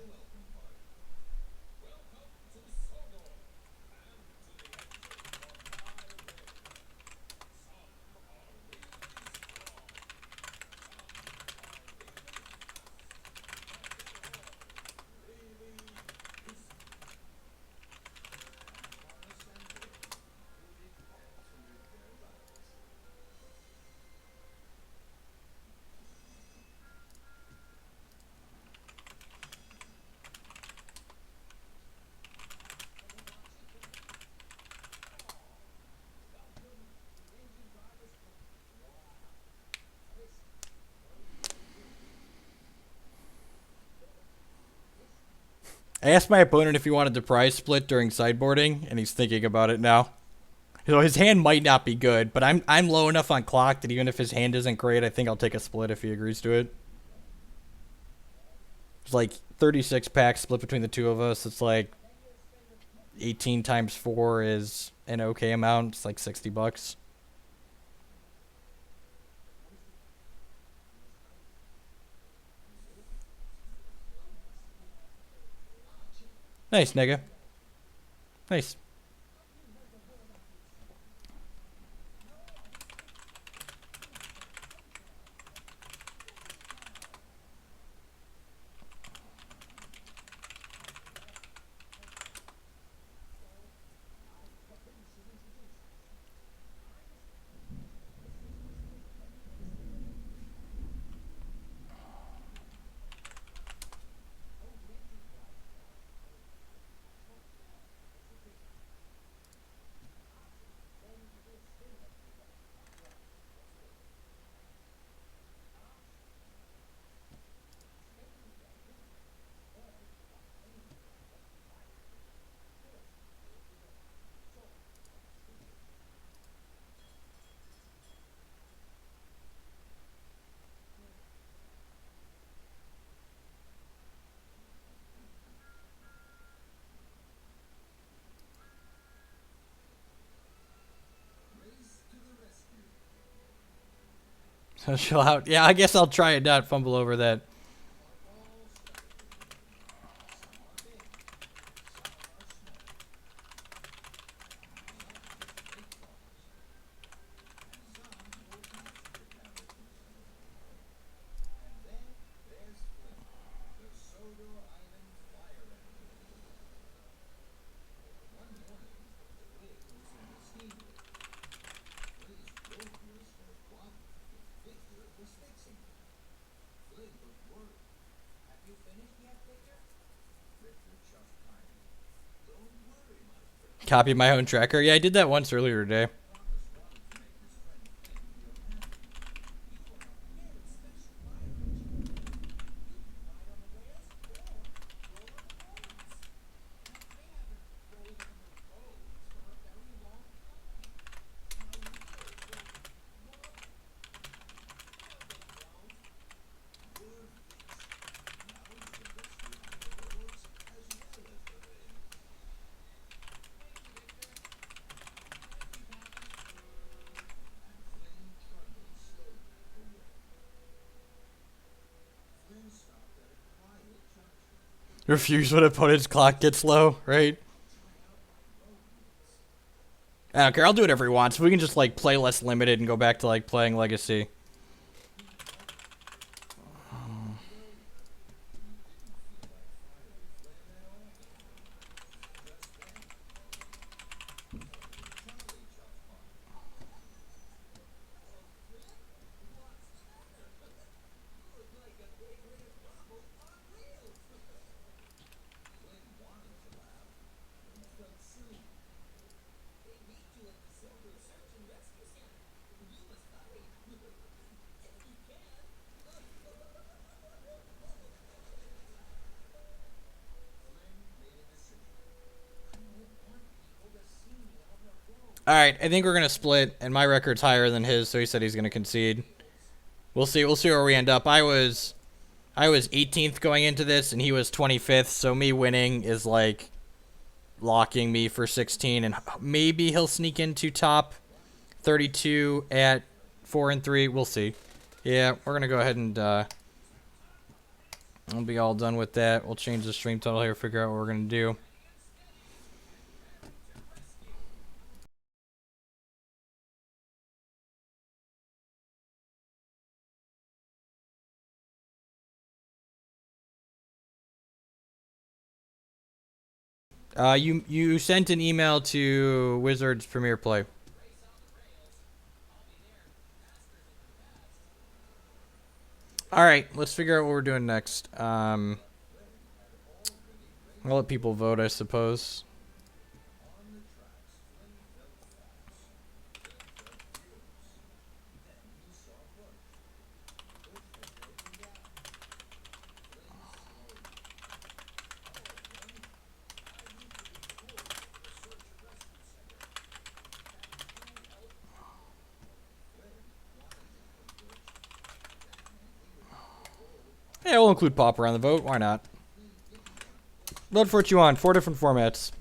I asked my opponent if he wanted to prize split during sideboarding, and he's thinking about it now. So his hand might not be good, but I'm low enough on clock that even if his hand isn't great, I think I'll take a split if he agrees to it. It's like 36 packs split between the two of us. It's like 18 times 4 is an okay amount. It's like $60. Nice, nigga. Nice. So chill out. Yeah, I guess I'll try and not fumble over that. Copy my own tracker. Yeah, I did that once earlier today. Refuse when opponent's clock gets low, right? I don't care. I'll do whatever he wants. We can just like play less limited and go back to like playing Legacy. All right, I think we're gonna split, and my record's higher than his, so he said he's gonna concede. We'll see. We'll see where we end up. I was 18th going into this, and he was 25th. So me winning is like locking me for 16, and maybe he'll sneak into top 32 at 4-3. We'll see. Yeah, we're gonna go ahead and we'll be all done with that. We'll change the stream title here, figure out what we're gonna do. You sent an email to Wizards Premier Play. All right, let's figure out what we're doing next. I'll let people vote, I suppose. Yeah, we'll include Pauper on the vote. Why not? Vote for what you want. 4 different formats.